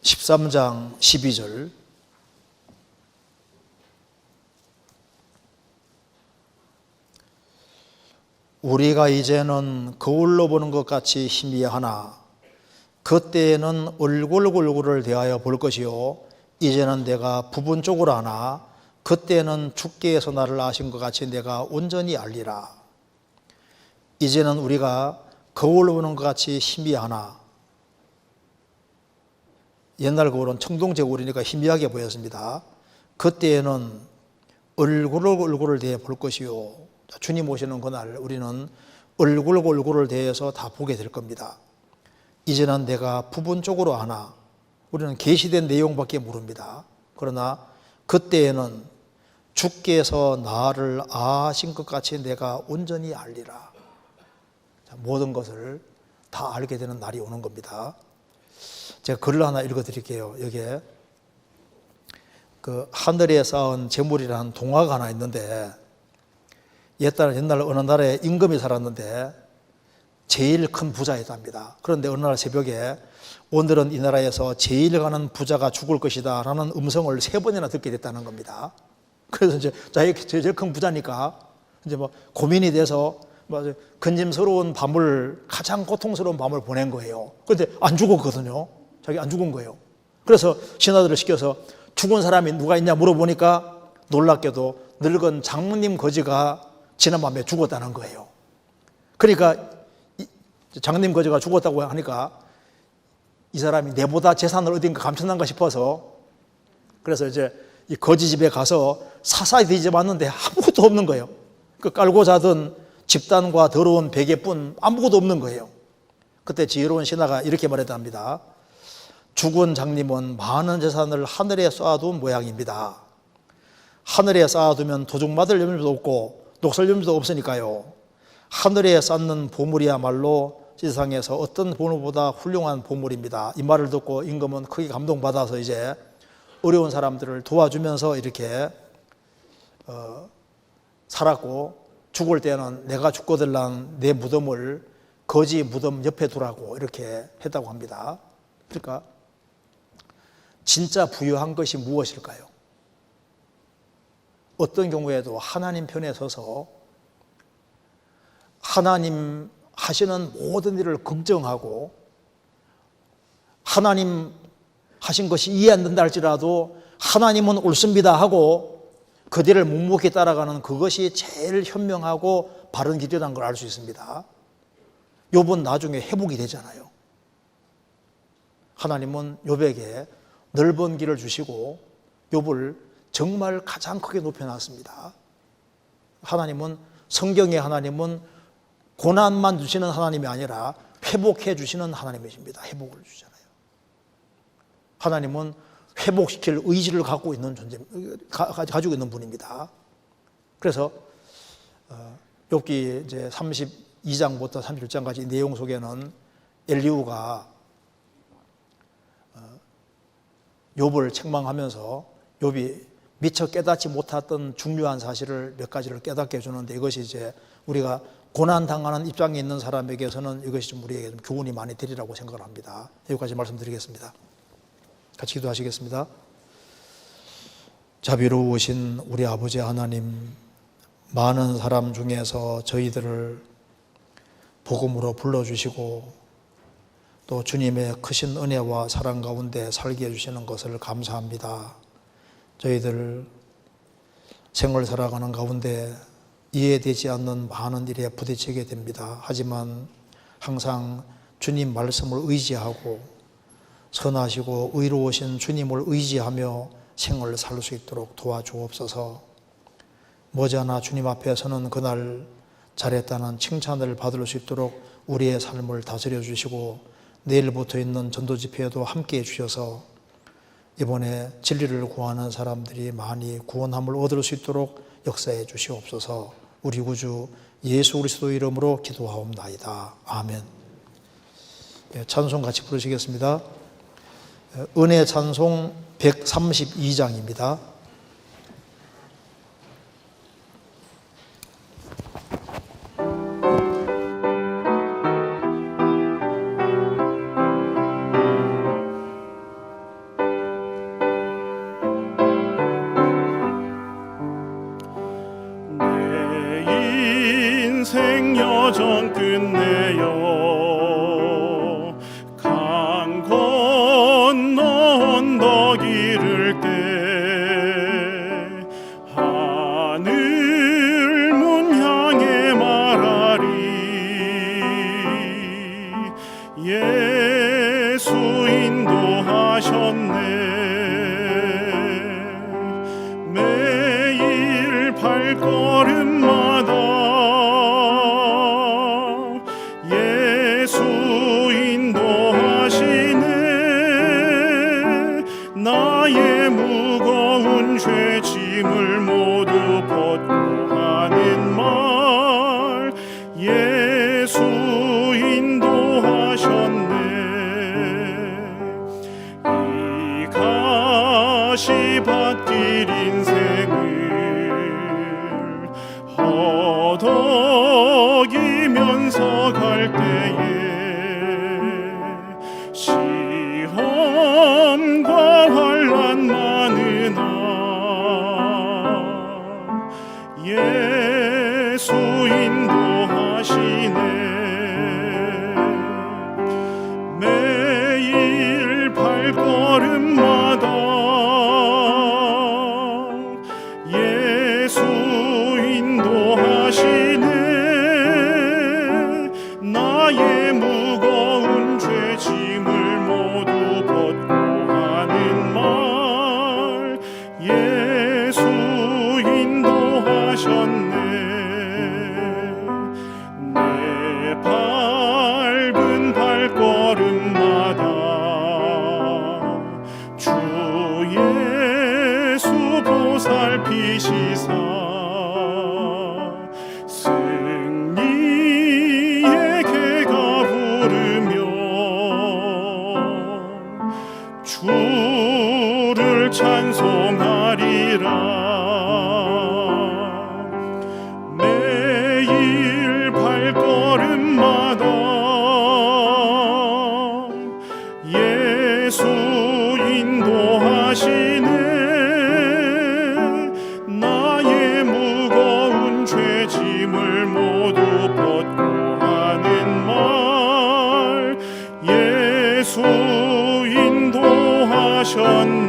13장 12절 우리가 이제는 거울로 보는 것 같이 희미하나 그때에는 얼굴을 대하여 볼 것이요 이제는 내가 부분적으로 하나 그때는 주께서 나를 아신 것 같이 내가 온전히 알리라. 이제는 우리가 거울로 보는 것 같이 희미하나 옛날 거울은 청동제 거울이니까 희미하게 보였습니다. 그때에는 얼굴을 대해 볼 것이요 주님 오시는 그날 우리는 얼굴을 대해서 다 보게 될 겁니다. 이제는 내가 부분적으로 하나 우리는 계시된 내용밖에 모릅니다. 그러나 그때에는 주께서 나를 아신 것 같이 내가 온전히 알리라. 모든 것을 다 알게 되는 날이 오는 겁니다. 제가 글을 하나 읽어드릴게요. 여기에 그 하늘에 쌓은 재물이라는 동화가 하나 있는데 옛날 어느 나라에 임금이 살았는데 제일 큰 부자였답니다. 그런데 어느 날 새벽에 오늘은 이 나라에서 제일 가는 부자가 죽을 것이다 라는 음성을 3번이나 듣게 됐다는 겁니다. 그래서 이제 자기 제일 큰 부자니까 이제 뭐 고민이 돼서 근심스러운 밤을 가장 고통스러운 밤을 보낸 거예요. 그런데 안 죽었거든요. 자기 안 죽은 거예요. 그래서 신하들을 시켜서 죽은 사람이 누가 있냐 물어보니까 놀랍게도 늙은 장모님 거지가 지난밤에 죽었다는 거예요. 그러니까 장모님 거지가 죽었다고 하니까 이 사람이 내보다 재산을 어딘가 감춰놨는가 싶어서 그래서 이제 이 거지 집에 가서 사사히 뒤져봤는데 아무것도 없는 거예요. 그 깔고 자던 집단과 더러운 베개뿐 아무것도 없는 거예요. 그때 지혜로운 신하가 이렇게 말했답니다. 죽은 장님은 많은 재산을 하늘에 쌓아둔 모양입니다. 하늘에 쌓아두면 도둑맞을 염려도 없고 녹슬 염려도 없으니까요. 하늘에 쌓는 보물이야말로 세상에서 어떤 보물보다 훌륭한 보물입니다. 이 말을 듣고 임금은 크게 감동받아서 이제 어려운 사람들을 도와주면서 이렇게 살았고 죽을 때는 내가 죽거들랑 내 무덤을 거지 무덤 옆에 두라고 이렇게 했다고 합니다. 그러니까 진짜 부유한 것이 무엇일까요? 어떤 경우에도 하나님 편에 서서 하나님 하시는 모든 일을 걱정하고 하나님 하신 것이 이해 안 된다 할지라도 하나님은 옳습니다 하고 그들을 묵묵히 따라가는 그것이 제일 현명하고 바른 길이라는 걸 알 수 있습니다. 욥은 나중에 회복이 되잖아요. 하나님은 욥에게 넓은 길을 주시고 욥을 정말 가장 크게 높여놨습니다. 하나님은, 성경의 하나님은 고난만 주시는 하나님이 아니라 회복해 주시는 하나님이십니다. 회복을 주잖아요. 하나님은 회복시킬 의지를 갖고 있는 가지고 있는 분입니다. 그래서 욥기 이제 32장부터 31장까지 내용 속에는 엘리후가 욥을 책망하면서 욥이 미처 깨닫지 못했던 중요한 사실을 몇 가지를 깨닫게 해주는데, 이것이 이제 우리가 고난당하는 입장에 있는 사람에게서는 이것이 좀 우리에게 좀 교훈이 많이 되리라고 생각을 합니다. 여기까지 말씀드리겠습니다. 같이 기도하시겠습니다. 자비로우신 우리 아버지 하나님, 많은 사람 중에서 저희들을 복음으로 불러주시고 또 주님의 크신 은혜와 사랑 가운데 살게 해주시는 것을 감사합니다. 저희들 생을 살아가는 가운데 이해되지 않는 많은 일에 부딪히게 됩니다. 하지만 항상 주님 말씀을 의지하고 선하시고 의로우신 주님을 의지하며 생을 살 수 있도록 도와주옵소서. 머지않아 주님 앞에서는 그날 잘했다는 칭찬을 받을 수 있도록 우리의 삶을 다스려 주시고 내일부터 있는 전도 집회에도 함께해 주셔서 이번에 진리를 구하는 사람들이 많이 구원함을 얻을 수 있도록 역사해 주시옵소서. 우리 구주 예수 그리스도 이름으로 기도하옵나이다. 아멘. 찬송 같이 부르시겠습니다. 은혜 찬송 132장입니다. 여정 끝내요 강 건너 언덕 이를 때 하늘 문 향해 말하리 예수 인도하셨네 매일 발걸음마다 나의 무거운 죄짐을 모두 벗고 하는 말 예수 인도하셨네 이 가시밭길 인생을 허덕이면서 갈 때에 시험과 환난 많으나 예수 인도하시네 매일 발걸음마다 예수 인도하시네 나의 무거운 죄짐을 모두 벗고 하는 말 예수 인도하셨네 내 밟은 발걸음마다 주 예수 보살피시사 승리의 개가 부르며 주를 찬송하리라 매일 발걸음마다 예수 인도하시네 나의 무거운 죄짐을 모두 벗고 하셨네